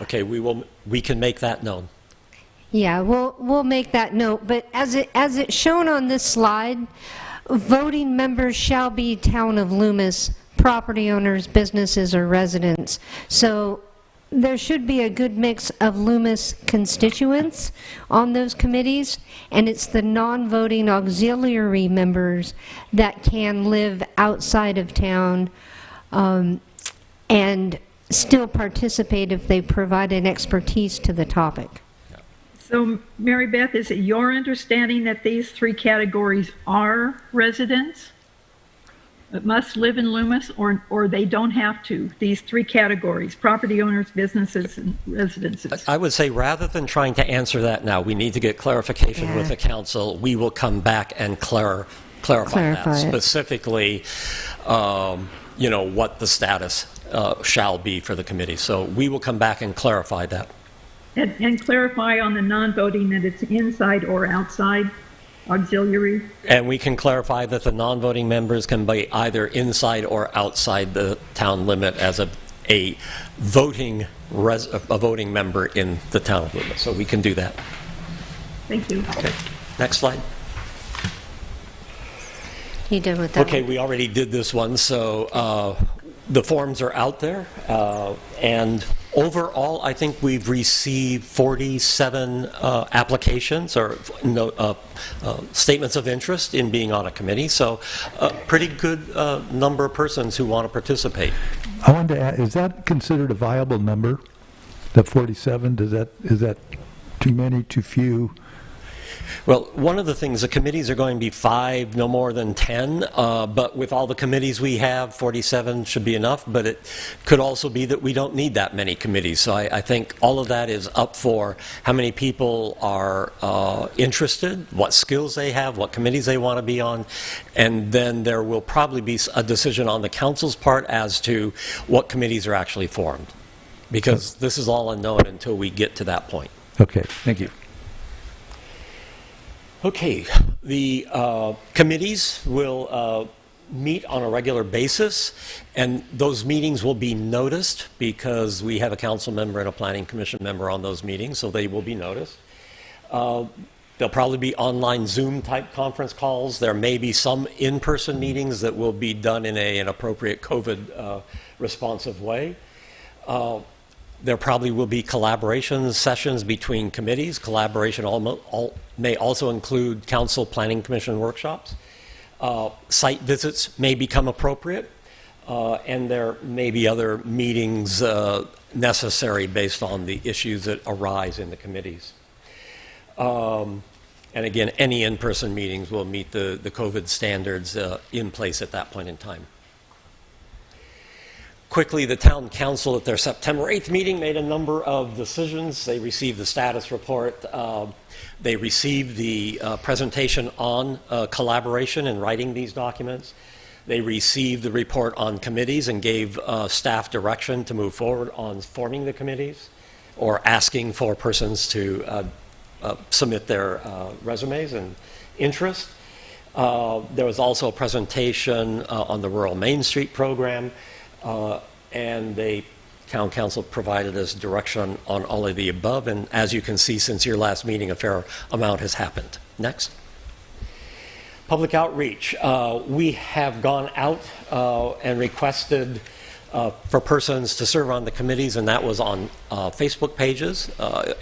Okay, we can make that known. Yeah, we'll make that note. But as it's shown on this slide, voting members shall be town of Loomis, property owners, businesses, or residents. So there should be a good mix of Loomis constituents on those committees, and it's the non-voting auxiliary members that can live outside of town and still participate if they provide an expertise to the topic. So, Mary Beth, is it your understanding that these three categories are residents? must live in Loomis, or they don't have to? These three categories: property owners, businesses, and residences. I would say rather than trying to answer that now, we need to get clarification with the council. We will come back and clarify that it. specifically, what the status shall be for the committee. So we will come back and clarify that. And clarify on the non-voting that it's inside or outside auxiliary. And we can clarify that the non-voting members can be either inside or outside the town limit as a voting member in the town limit. So we can do that. Thank you. Okay. Next slide. You did with that. Okay, we already did this one, so the forms are out there, and overall, I think we've received 47 applications or statements of interest in being on a committee, so a pretty good number of persons who want to participate. I wanted to ask, is that considered a viable number, the 47? Is that too many, too few? Well, one of the things, the committees are going to be 5, no more than 10, but with all the committees we have, 47 should be enough, but it could also be that we don't need that many committees. So I think all of that is up for how many people are interested, what skills they have, what committees they want to be on, and then there will probably be a decision on the council's part as to what committees are actually formed, because this is all unknown until we get to that point. Okay, thank you. Okay, the committees will meet on a regular basis, and those meetings will be noticed because we have a council member and a planning commission member on those meetings, so they will be noticed. There'll probably be online Zoom type conference calls. There may be some in-person meetings that will be done in an appropriate COVID responsive way. There probably will be collaboration sessions between committees. Collaboration may also include council planning commission workshops. Site visits may become appropriate, and there may be other meetings necessary based on the issues that arise in the committees. And again, any in-person meetings will meet the COVID standards in place at that point in time. Quickly, the town council at their September 8th meeting made a number of decisions. They received the status report. They received the presentation on collaboration in writing these documents. They received the report on committees and gave staff direction to move forward on forming the committees or asking for persons to submit their resumes and interest. There was also a presentation on the Rural Main Street program. And the town council provided us direction on all of the above. And as you can see, since your last meeting, a fair amount has happened. Next. Public outreach. We have gone out and requested for persons to serve on the committees, and that was on Facebook pages,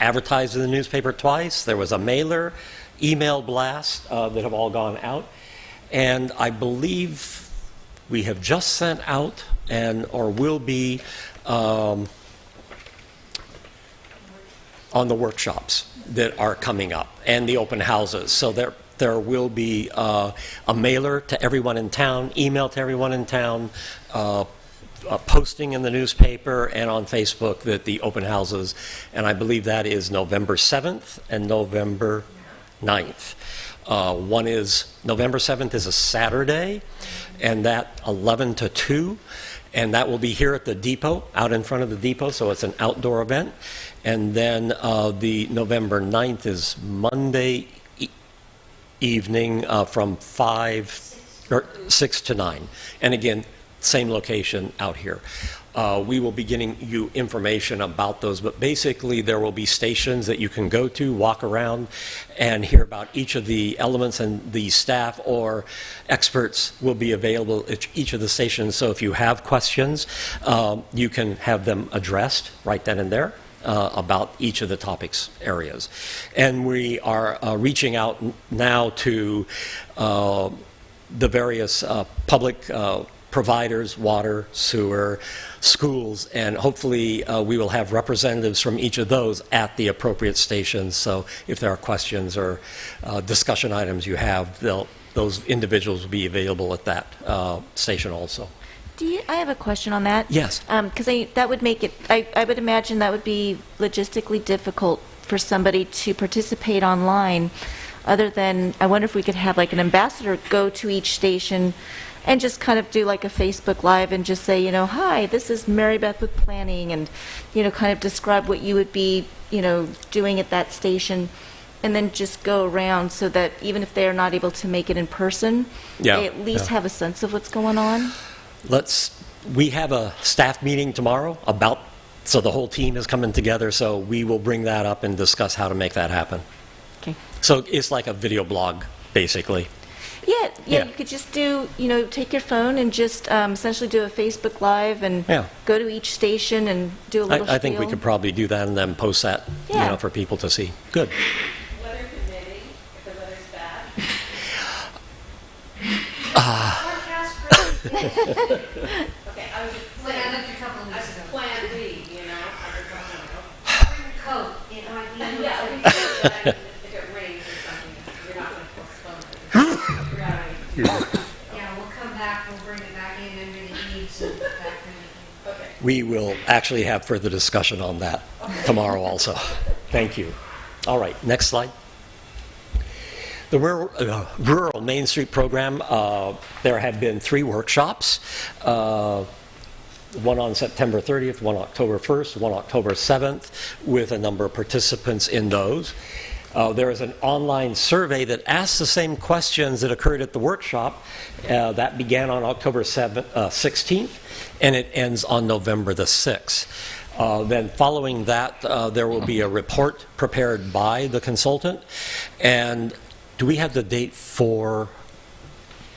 advertised in the newspaper twice. There was a mailer, email blast that have all gone out. And I believe we have just sent out or will be on the workshops that are coming up and the open houses. So there will be a mailer to everyone in town, email to everyone in town, posting in the newspaper and on Facebook that the open houses, and I believe that is November 7th and November 9th. One is November 7th is a Saturday, and that 11 to 2, and that will be here at the depot, out in front of the depot, so it's an outdoor event. And then the November 9th is Monday evening from 6 to 9. And again, same location out here. We will be getting you information about those, but basically there will be stations that you can go to, walk around, and hear about each of the elements, and the staff or experts will be available at each of the stations. So if you have questions, you can have them addressed right then and there about each of the topics areas. And we are reaching out now to the various public providers, water, sewer, schools, and hopefully we will have representatives from each of those at the appropriate stations. So if there are questions or discussion items you have, they'll those individuals will be available at that station also. I have a question on that. Yes. Because that would make it, I would imagine that would be logistically difficult for somebody to participate online, other than, I wonder if we could have like an ambassador go to each station and just kind of do like a Facebook Live and just say, hi, this is Mary Beth with planning, and, kind of describe what you would be, doing at that station, and then just go around so that even if they're not able to make it in person, they at least have a sense of what's going on. We have a staff meeting tomorrow so the whole team is coming together, so we will bring that up and discuss how to make that happen. Okay. So it's like a video blog, basically. Yeah, you could just do, take your phone and just essentially do a Facebook Live and go to each station and do a little I think we spiel. could probably do that and then post that, for people to see. Good. Weather committee, if the weather's bad. Okay, I was just When saying, I looked a couple of that's weeks ago. plan B, Bring a coat, it might be. Yeah, we can do that if it rains or something, you're not going to postpone it. Right. Yeah, we'll come back, we'll bring it back in under the eaves and back in. Okay. We will actually have further discussion on that tomorrow also. Thank you. All right, next slide. The Rural Main Street Program, there have been 3 workshops, one on September 30th, one October 1st, one October 7th, with a number of participants in those. There is an online survey that asks the same questions that occurred at the workshop. That began on October 16th, and it ends on November the 6th. Then following that, there will be a report prepared by the consultant. And do we have the date for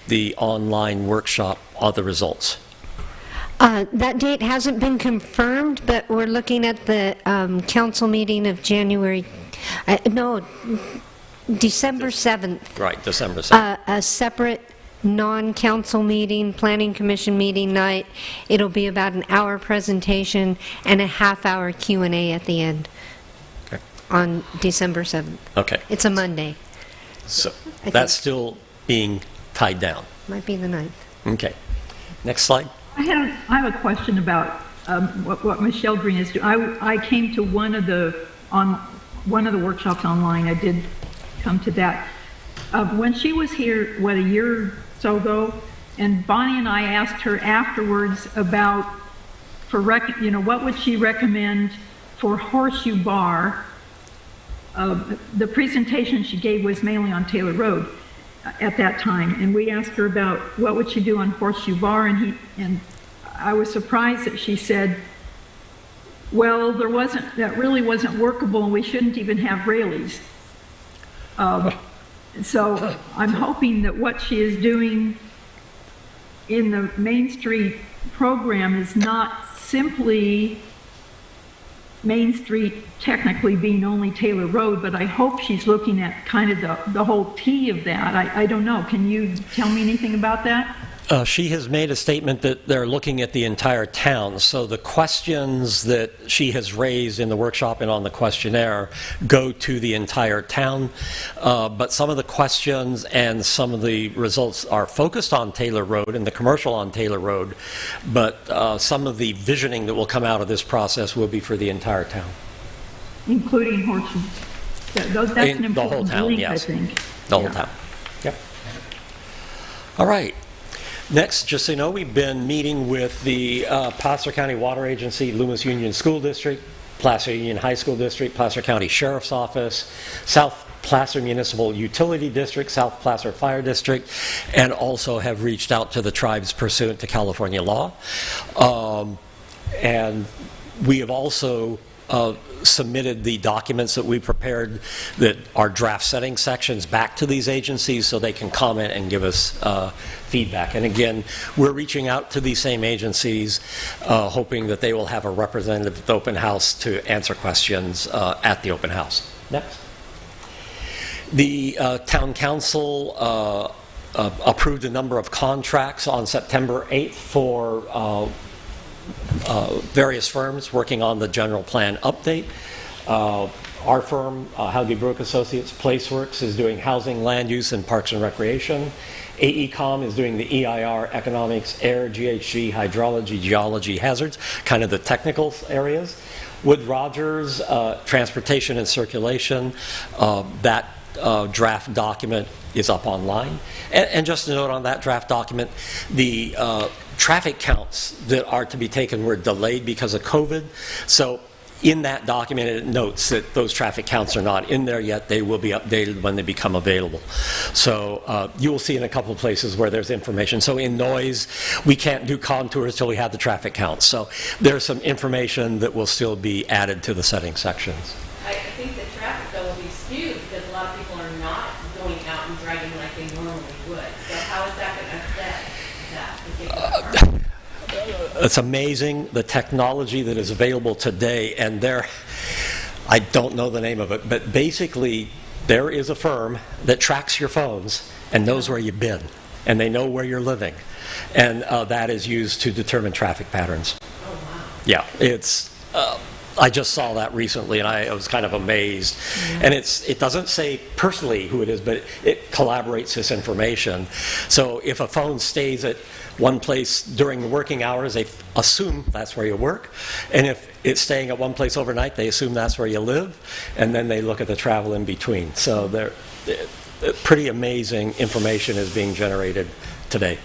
the online workshop or the results? That date hasn't been confirmed, but we're looking at the council meeting of December 7th. Right, December 7th. A separate non-council meeting, planning commission meeting night. It'll be about an hour presentation and a half-hour Q&A at the end on December 7th. Okay. It's a Monday. So that's still being tied down. Might be the 9th. Okay. Next slide. I have a question about what Michelle Green is doing. I came to one of the workshops online. I did come to that. When she was here, a year or so ago, and Bonnie and I asked her afterwards about what would she recommend for Horseshoe Bar. The presentation she gave was mainly on Taylor Road at that time, and we asked her about what would she do on Horseshoe Bar, and I was surprised that she said, well, that really wasn't workable, and we shouldn't even have Rayleighs. So I'm hoping that what she is doing in the Main Street program is not simply Main Street technically being only Taylor Road, but I hope she's looking at kind of the whole T of that. I don't know. Can you tell me anything about that? She has made a statement that they're looking at the entire town. So the questions that she has raised in the workshop and on the questionnaire go to the entire town. But some of the questions and some of the results are focused on Taylor Road and the commercial on Taylor Road. But some of the visioning that will come out of this process will be for the entire town. Including Horseshoe. That's an important the whole town, link, yes. I think. The whole town. Yep. All right. Next, just so you know, we've been meeting with the Placer County Water Agency, Loomis Union School District, Placer Union High School District, Placer County Sheriff's Office, South Placer Municipal Utility District, South Placer Fire District, and also have reached out to the tribes pursuant to California law. And we have also submitted the documents that we prepared that are draft setting sections back to these agencies so they can comment and give us feedback. And again, we're reaching out to these same agencies, hoping that they will have a representative at the open house to answer questions at the open house. Next. The town council approved a number of contracts on September 8th for various firms working on the general plan update. Our firm, Howgie Brook Associates, Placeworks, is doing housing, land use, and parks and recreation. AECom is doing the EIR, economics, air, GHG, hydrology, geology, hazards, kind of the technical areas. Wood Rogers, transportation and circulation, that draft document is up online. And just a note on that draft document, the traffic counts that are to be taken were delayed because of COVID. So in that document, it notes that those traffic counts are not in there yet. They will be updated when they become available. So you will see in a couple of places where there's information. So in noise, we can't do contours till we have the traffic counts. So there's some information that will still be added to the setting sections. I think the traffic though will be skewed because a lot of people are not going out and driving like they normally would. So how is that going to affect that particular part? It's amazing the technology that is available today, and I don't know the name of it, but basically there is a firm that tracks your phones and knows where you've been, and they know where you're living, and that is used to determine traffic patterns. Oh, wow. Yeah, it's I just saw that recently, and I was kind of amazed. And it doesn't say personally who it is, but it collaborates this information. So if a phone stays at one place during the working hours, they assume that's where you work. And if it's staying at one place overnight, they assume that's where you live. And then they look at the travel in between. So pretty amazing information is being generated today.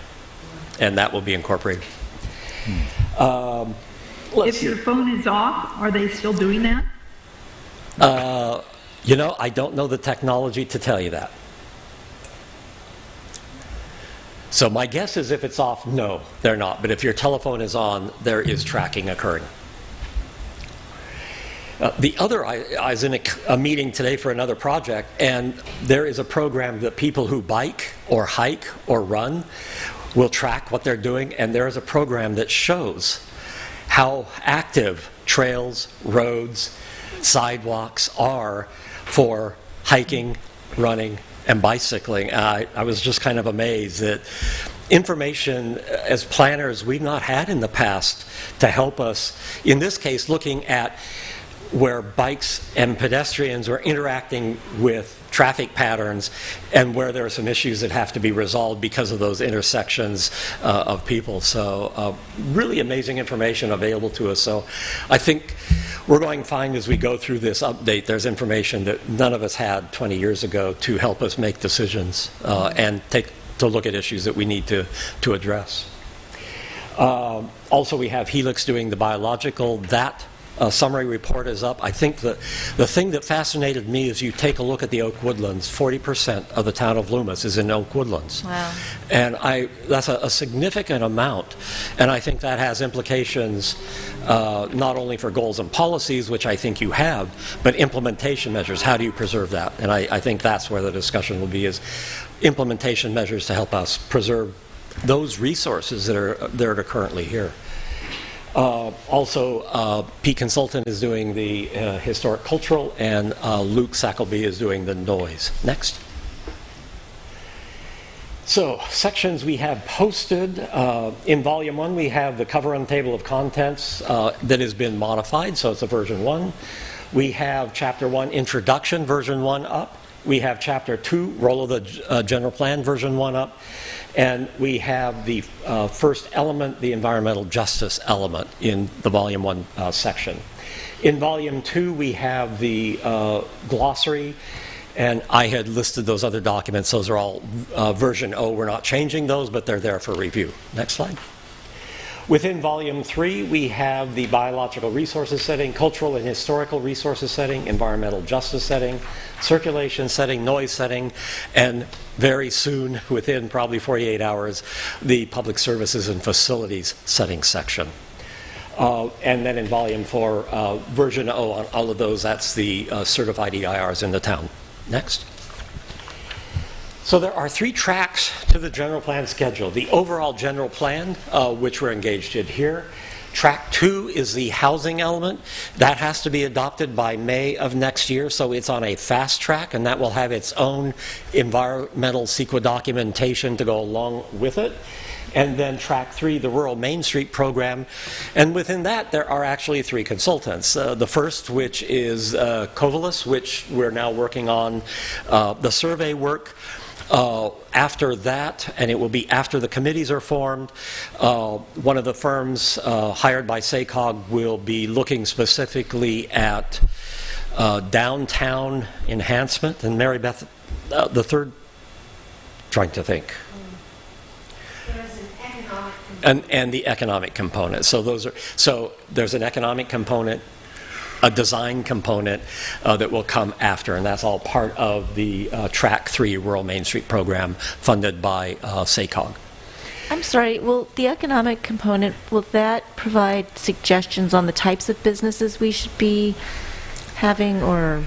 And that will be incorporated. If your phone is off, are they still doing that? I don't know the technology to tell you that. So my guess is if it's off, no, they're not. But if your telephone is on, there is tracking occurring. I was in a meeting today for another project, and there is a program that people who bike or hike or run will track what they're doing, and there is a program that shows how active trails, roads, sidewalks are for hiking, running, and bicycling. I was just kind of amazed that information as planners we've not had in the past to help us, in this case, looking at where bikes and pedestrians are interacting with traffic patterns and where there are some issues that have to be resolved because of those intersections of people. So really amazing information available to us. So I think we're going to find as we go through this update, there's information that none of us had 20 years ago to help us make decisions and to look at issues that we need to address. Also, we have Helix doing the biological. That summary report is up. I think the thing that fascinated me is you take a look at the oak woodlands. 40% of the town of Loomis is in oak woodlands. Wow. And that's a significant amount. And I think that has implications not only for goals and policies, which I think you have, but implementation measures. How do you preserve that? And I think that's where the discussion will be, is implementation measures to help us preserve those resources that are currently here. Also, Pete Consultant is doing the historic cultural, and Luke Sackleby is doing the noise. Next. So, sections we have posted. In Volume 1, we have the cover and table of contents that has been modified, so it's a version 1. We have Chapter 1, Introduction, version 1 up. We have Chapter 2, Role of the General Plan, version 1 up. And we have the first element, the environmental justice element, in the Volume 1 section. In Volume 2, we have the glossary, and I had listed those other documents. Those are all version O. We're not changing those, but they're there for review. Next slide. Within Volume 3, we have the biological resources setting, cultural and historical resources setting, environmental justice setting, circulation setting, noise setting, and very soon, within probably 48 hours, the public services and facilities setting section. And then in Volume 4, version O on all of those, that's the certified EIRs in the town. Next. So there are 3 tracks to the general plan schedule. The overall general plan, which we're engaged in here. Track 2 is the housing element. That has to be adopted by May of next year, so it's on a fast track, and that will have its own environmental CEQA documentation to go along with it. and then Track 3, the Rural Main Street Program. And within that, there are actually 3 consultants. The first, which is Covalus, which we're now working on the survey work. After that, and it will be after the committees are formed, one of the firms hired by SACOG will be looking specifically at downtown enhancement. And Mary Beth, the third, trying to think. There's an economic component. And the economic component. So there's an economic component, a design component that will come after, and that's all part of the Track 3 Rural Main Street Program funded by SACOG. I'm sorry, will the economic component, will that provide suggestions on the types of businesses we should be having, or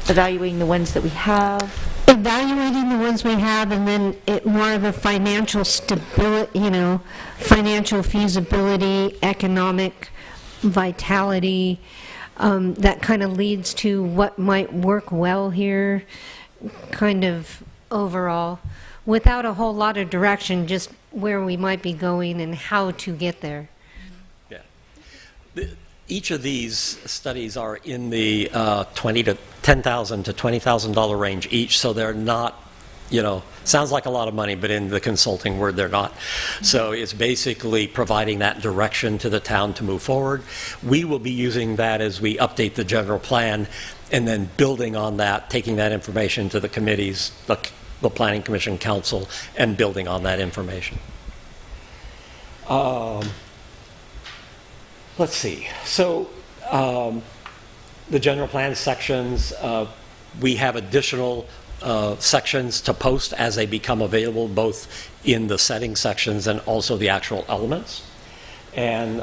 evaluating the ones that we have? Evaluating the ones we have, and then more of a financial stability, financial feasibility, economic vitality, that kind of leads to what might work well here, kind of overall, without a whole lot of direction, just where we might be going and how to get there. Yeah. Each of these studies are in the $10,000 to $20,000 range each, so they're not, sounds like a lot of money, but in the consulting word, they're not. So it's basically providing that direction to the town to move forward. We will be using that as we update the general plan, and then building on that, taking that information to the committees, the Planning Commission, Council, and building on that information. Let's see. So the general plan sections, we have additional sections to post as they become available, both in the setting sections and also the actual elements. And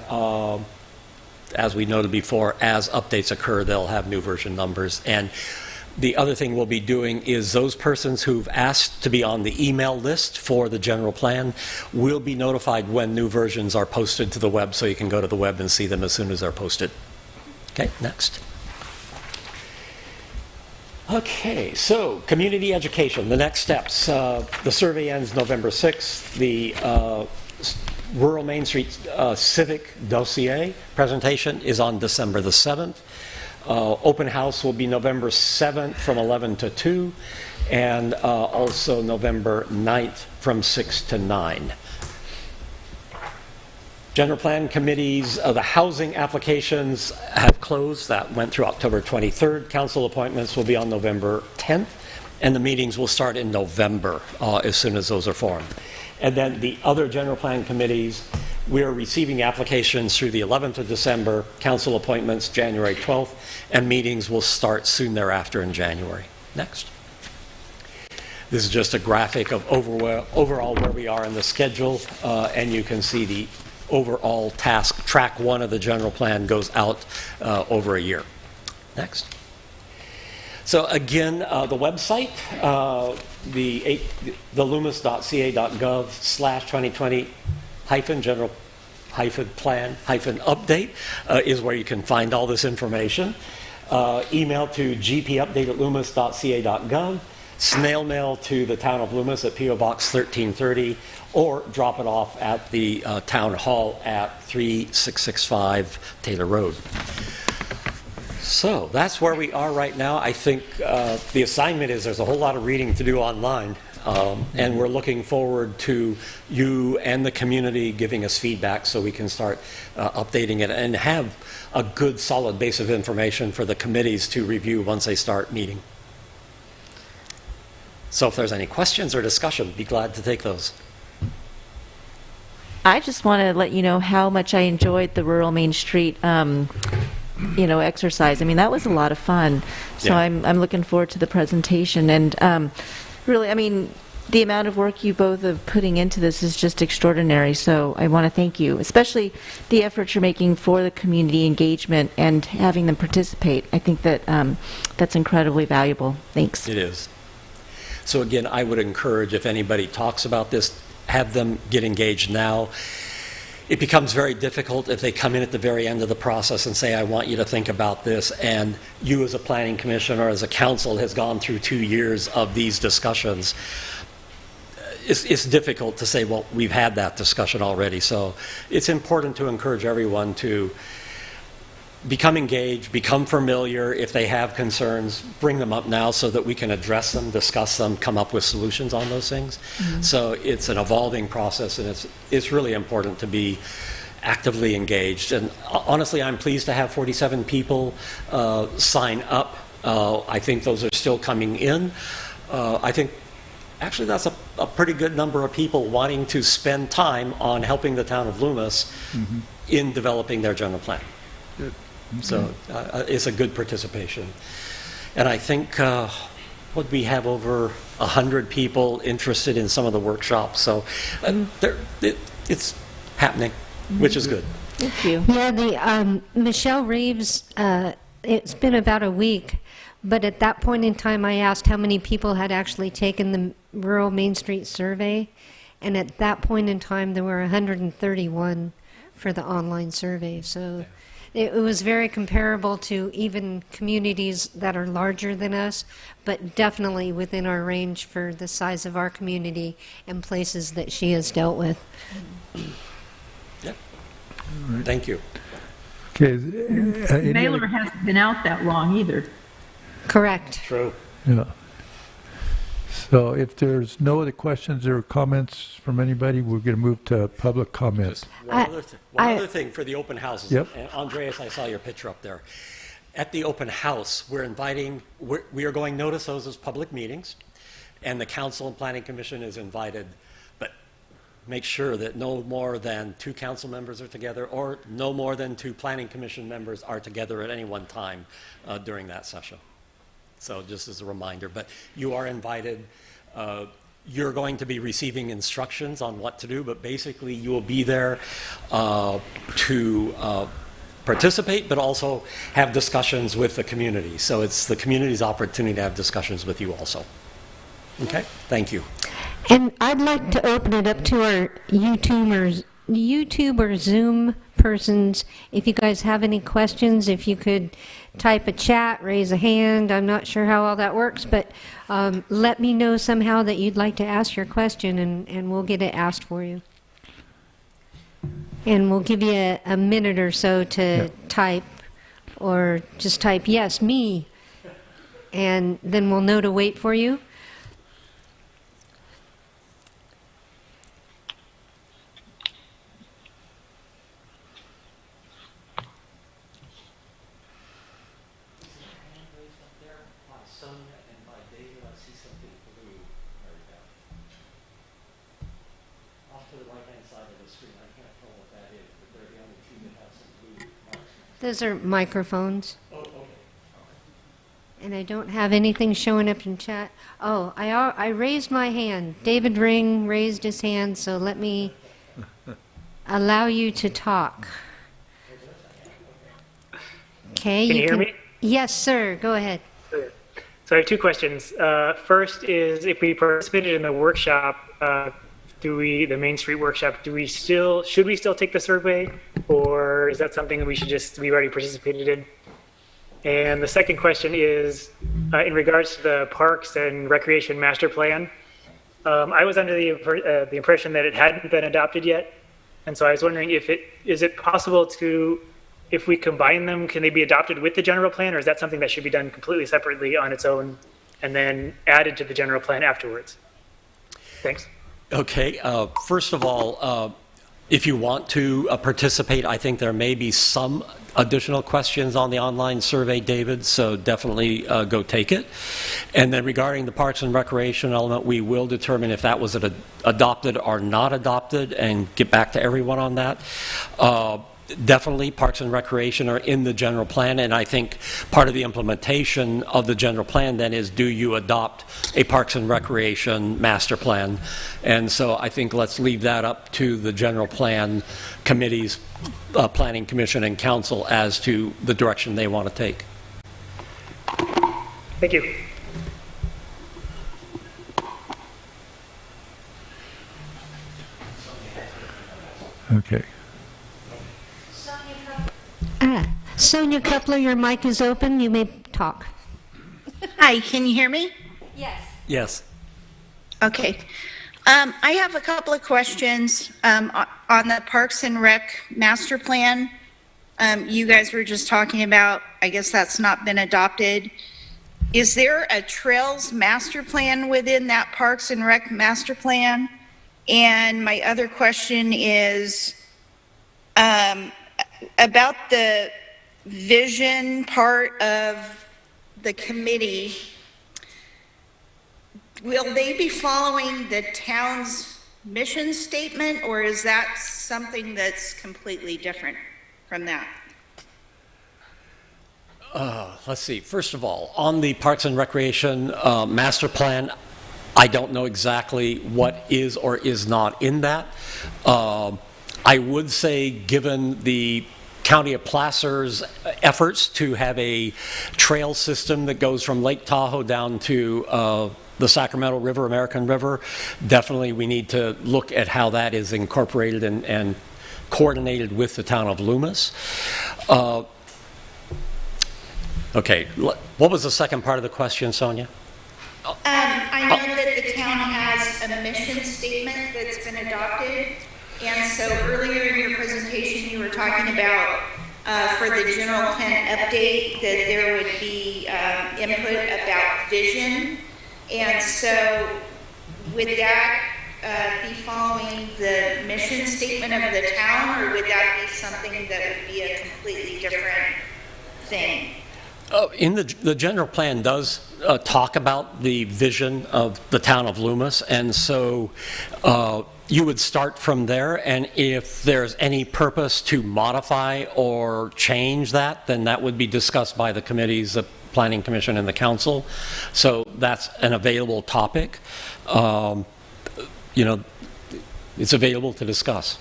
as we noted before, as updates occur, they'll have new version numbers. And the other thing we'll be doing is those persons who've asked to be on the email list for the general plan will be notified when new versions are posted to the web, so you can go to the web and see them as soon as they're posted. Okay, next. Okay, so community education, the next steps. The survey ends November 6th. The Rural Main Street Civic Dossier presentation is on December the 7th. Open house will be November 7th from 11 to 2, and also November 9th from 6 to 9. General plan committees, the housing applications have closed. That went through October 23rd. Council appointments will be on November 10th, and the meetings will start in November as soon as those are formed. And then the other general plan committees, we're receiving applications through the 11th of December, council appointments January 12th, and meetings will start soon thereafter in January. Next. This is just a graphic of overall where we are in the schedule, and you can see the overall task. Track 1 of the general plan goes out over a year. Next. So again, the website, the loomis.ca.gov/2020-general-plan-update is where you can find all this information. Email to gpupdate@loomis.ca.gov, snail mail to the town of Loomis at P.O. Box 1330, or drop it off at the town hall at 3665 Taylor Road. So that's where we are right now. I think the assignment is there's a whole lot of reading to do online, and we're looking forward to you and the community giving us feedback so we can start updating it and have a good solid base of information for the committees to review once they start meeting. So if there's any questions or discussion, be glad to take those. I just want to let you know how much I enjoyed the Rural Main Street exercise. I mean, that was a lot of fun. So Yeah. I'm looking forward to the presentation. And really, I mean, the amount of work you both are putting into this is just extraordinary. So I want to thank you, especially the efforts you're making for the community engagement and having them participate. I think that that's incredibly valuable. Thanks. It is. So again, I would encourage, if anybody talks about this, have them get engaged now. It becomes very difficult if they come in at the very end of the process and say, I want you to think about this, and you as a planning commission or as a council has gone through 2 years of these discussions. it's difficult to say, well, we've had that discussion already. So it's important to encourage everyone to become engaged, become familiar. If they have concerns, bring them up now so that we can address them, discuss them, come up with solutions on those things. So it's an evolving process, and it's really important to be actively engaged. And honestly, I'm pleased to have 47 people sign up. I think those are still coming in. I think actually that's a pretty good number of people wanting to spend time on helping the town of Loomis in developing their general plan. Good. So it's a good participation. And I think what we have over 100 people interested in some of the workshops. So it's happening, which is good. Thank you. Yeah, the Michelle Reeves, it's been about a week, but at that point in time, I asked how many people had actually taken the rural Main Street survey, and at that point in time, there were 131 for the online survey. So it was very comparable to even communities that are larger than us, but definitely within our range for the size of our community and places that she has dealt with. Yeah. Thank you. Okay. Mailer hasn't been out that long either. Correct. True. Yeah. So if there's no other questions or comments from anybody, we're going to move to public comments. One other thing for the open houses. Yep. And Andreas, I saw your picture up there. At the open house, we are going notice those as public meetings, and the Council and Planning Commission is invited, but make sure that no more than 2 council members are together, or no more than 2 Planning Commission members are together at any one time during that session. So just as a reminder, but you are invited. You're going to be receiving instructions on what to do, but basically you will be there to participate, but also have discussions with the community. So it's the community's opportunity to have discussions with you also. Okay, thank you. And I'd like to open it up to our YouTube or Zoom persons. If you guys have any questions, if you could type a chat, raise a hand. I'm not sure how all that works, but let me know somehow that you'd like to ask your question, and we'll get it asked for you. And we'll give you a minute or so to type, or just type, yes, me, and then we'll know to wait for you. Those are microphones. Oh, okay. And I don't have anything showing up in chat. Oh, I raised my hand. David Ring raised his hand, so let me allow you to talk. Okay. Can you hear me? Yes, sir. Go ahead. So I have 2 questions. First is, if we participated in the workshop, the Main Street workshop, should we still take the survey, or is that something we already participated in? And the second question is, in regards to the Parks and Recreation Master Plan, I was under the impression that it hadn't been adopted yet, and so I was wondering is it possible to, if we combine them, can they be adopted with the general plan, or is that something that should be done completely separately on its own and then added to the general plan afterwards? Thanks. Okay, first of all, if you want to participate, I think there may be some additional questions on the online survey, David, so definitely go take it. And then regarding the Parks and Recreation element, we will determine if that was adopted or not adopted and get back to everyone on that. Definitely, Parks and Recreation are in the general plan, and I think part of the implementation of the general plan then is, do you adopt a Parks and Recreation master plan? And so I think let's leave that up to the general plan committees, Planning Commission and Council as to the direction they want to take. Thank you. Okay. Sonia Kupler, your mic is open. You may talk. Hi, can you hear me? Yes. Okay. I have a couple of questions on the Parks and Rec master plan. You guys were just talking about, I guess that's not been adopted. Is there a trails master plan within that Parks and Rec master plan? And my other question is about the vision part of the committee. Will they be following the town's mission statement, or is that something that's completely different from that? Let's see. First of all, on the Parks and Recreation master plan, I don't know exactly what is or is not in that. I would say, given the County of Placer's efforts to have a trail system that goes from Lake Tahoe down to the Sacramento River, American River, definitely we need to look at how that is incorporated and coordinated with the town of Loomis. Okay, what was the second part of the question, Sonia? I know that the town has a mission statement that's been adopted, and so earlier in your presentation you were talking about for the general plan update that there would be input about vision, and so would that be following the mission statement of the town, or would that be something that would be a completely different thing? In the general plan does talk about the vision of the town of Loomis, and so you would start from there, and if there's any purpose to modify or change that, then that would be discussed by the committees, the Planning Commission and the Council. So that's an available topic. You know, it's available to discuss.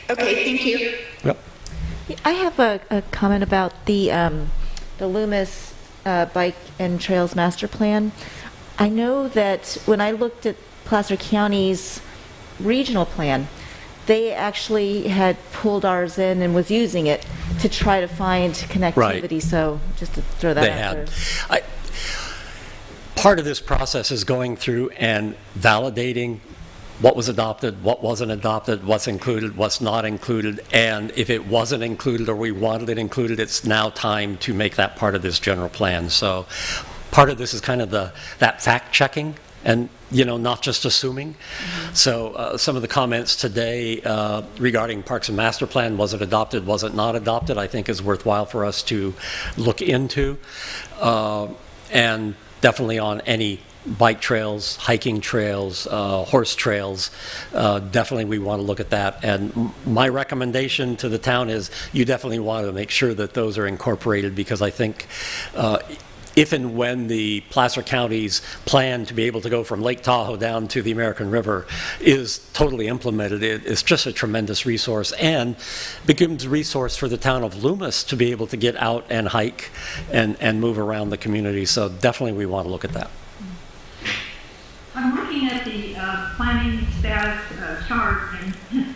Okay, thank you. Yep. I have a comment about the Loomis Bike and Trails Master Plan. I know that when I looked at Placer County's regional plan, they actually had pulled ours in and was using it to try to find connectivity. Right. So just to throw that They out had. there. Part of this process is going through and validating what was adopted, what wasn't adopted, what's included, what's not included, and if it wasn't included or we wanted it included, it's now time to make that part of this general plan. So part of this is kind of that fact checking and, you know, not just assuming. Mm-hmm. So some of the comments today regarding Parks and Master Plan, was it adopted, was it not adopted, I think is worthwhile for us to look into. And definitely on any bike trails, hiking trails, horse trails, definitely we want to look at that. And my recommendation to the town is you definitely want to make sure that those are incorporated, because I think if and when the Placer County's plan to be able to go from Lake Tahoe down to the American River is totally implemented, it's just a tremendous resource and becomes a resource for the town of Loomis to be able to get out and hike and move around the community. So definitely we want to look at that. I'm looking at the planning status chart, and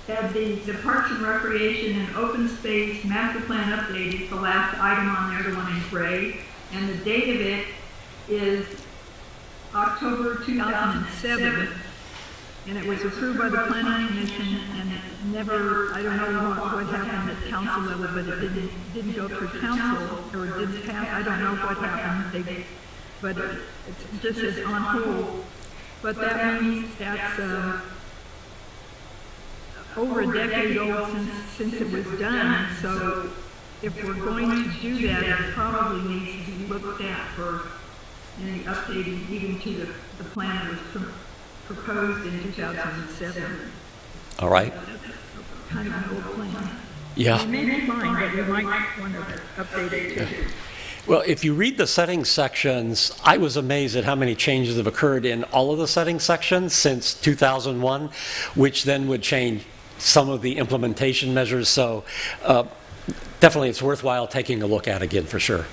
the Parks and Recreation and Open Space Master Plan update is the last item on there, the one in gray, and the date of it is October 2007, and it was approved by the Planning Commission, and it never, I don't know what happened at council level, but it didn't go through council, or it didn't pass, I don't know what happened. But it's just as on hold. But that means that's over a decade old since it was done. So if we're going to do that, it probably needs to be looked at for any updating, even to the plan that was proposed in 2007. All right. Kind of an old plan. Yeah. It may be fine, but we might want to update it too. Well, if you read the settings sections, I was amazed at how many changes have occurred in all of the settings sections since 2001, which then would change some of the implementation measures. So definitely it's worthwhile taking a look at again for sure.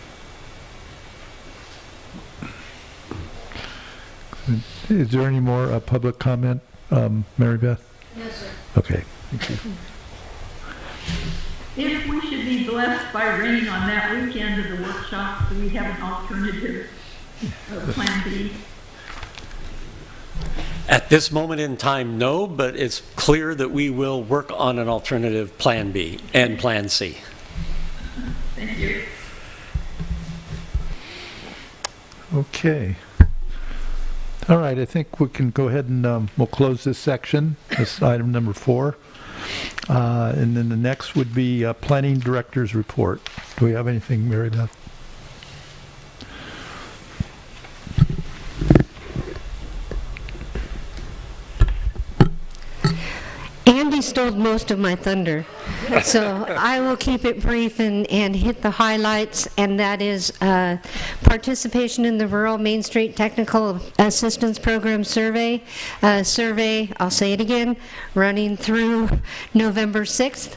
Is there any more public comment, Mary Beth? No, sir. Okay, thank you. If we should be blessed by rain on that weekend of the workshop, do we have an alternative plan B? At this moment in time, no, but it's clear that we will work on an alternative Plan B and Plan C. Thank you. Okay. All right, I think we can go ahead and we'll close this section. This is item number 4. And then the next would be Planning Director's Report. Do we have anything, Mary Beth? Andy stole most of my thunder, so I will keep it brief and hit the highlights, and that is participation in the Rural Main Street Technical Assistance Program survey. I'll say it again, running through November 6th.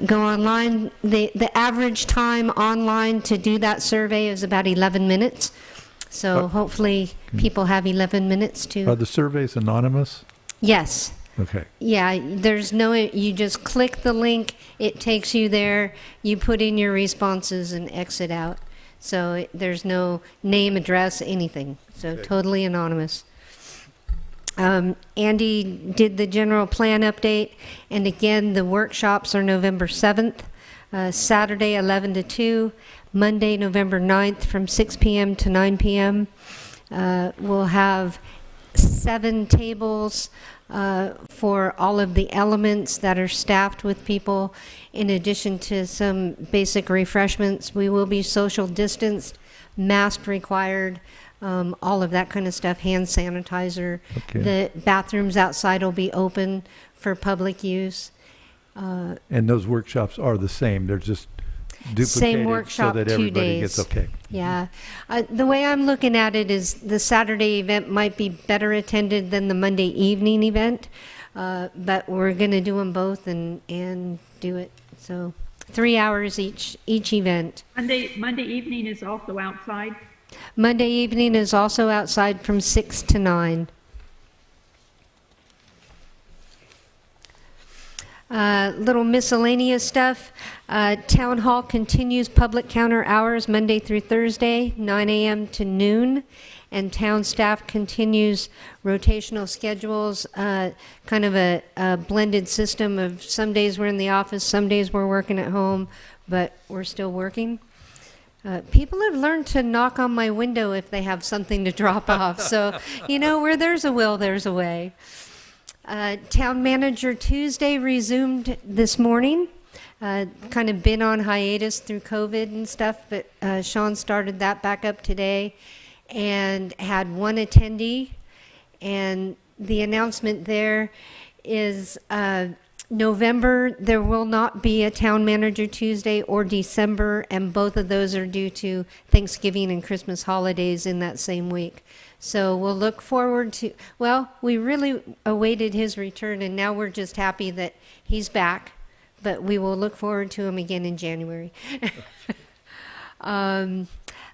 Go online. The average time online to do that survey is about 11 minutes, so hopefully people have 11 minutes to... Are the surveys anonymous? Yes. Okay. Yeah, there's no, you just click the link, it takes you there, you put in your responses and exit out. So there's no name, address, anything. So Okay. totally anonymous. Andy did the general plan update, and again, the workshops are November 7th, Saturday 11 to 2, Monday, November 9th from 6 p.m. to 9 p.m. We'll have 7 tables for all of the elements that are staffed with people, in addition to some basic refreshments. We will be social distanced, mask required, all of that kind of stuff, hand sanitizer. Okay. The bathrooms outside will be open for public use. And those workshops are the same. They're just duplicated Same workshop, so that 2 everybody days. gets okay. Yeah. The way I'm looking at it is the Saturday event might be better attended than the Monday evening event, but we're going to do them both and do it. So 3 hours each event. Monday evening is also outside. Monday evening is also outside from 6 to 9. Little miscellaneous stuff. Town Hall continues public counter hours Monday through Thursday, 9 a.m. to noon. And town staff continues rotational schedules, kind of a blended system of some days we're in the office, some days we're working at home, but we're still working. People have learned to knock on my window if they have something to drop off. So, you know, where there's a will, there's a way. Town Manager Tuesday resumed this morning. Kind of been on hiatus through COVID and stuff, but Sean started that back up today and had 1 attendee. And the announcement there is November, there will not be a Town Manager Tuesday, or December, and both of those are due to Thanksgiving and Christmas holidays in that same week. So we'll look forward to, well, we really awaited his return, and now we're just happy that he's back, but we will look forward to him again in January.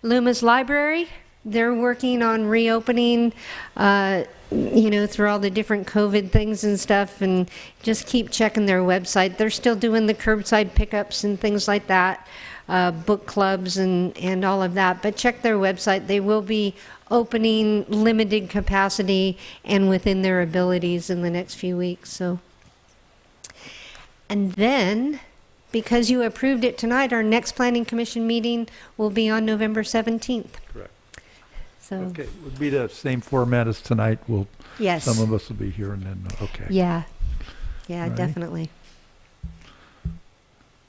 Loomis Library, they're working on reopening, you know, through all the different COVID things and stuff, and just keep checking their website. They're still doing the curbside pickups and things like that, book clubs and all of that, but check their website. They will be opening limited capacity and within their abilities in the next few weeks. So, and then, because you approved it tonight, our next Planning Commission meeting will be on November 17th. Correct. So, Okay, it would be the same format as tonight. yes. Some of us will be here and then, okay. Yeah. Yeah, All right. definitely.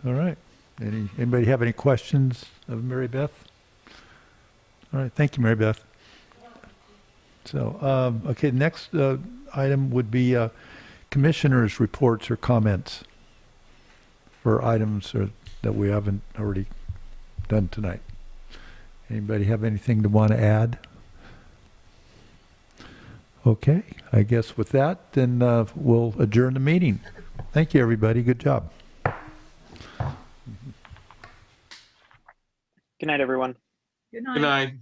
All right. Anybody have any questions of Mary Beth? All right, thank you, Mary Beth. So, okay, next item would be commissioners' reports or comments for items that we haven't already done tonight. Anybody have anything to want to add? Okay, I guess with that, then we'll adjourn the meeting. Thank you, everybody. Good job. Good night, everyone. Good night. Good night.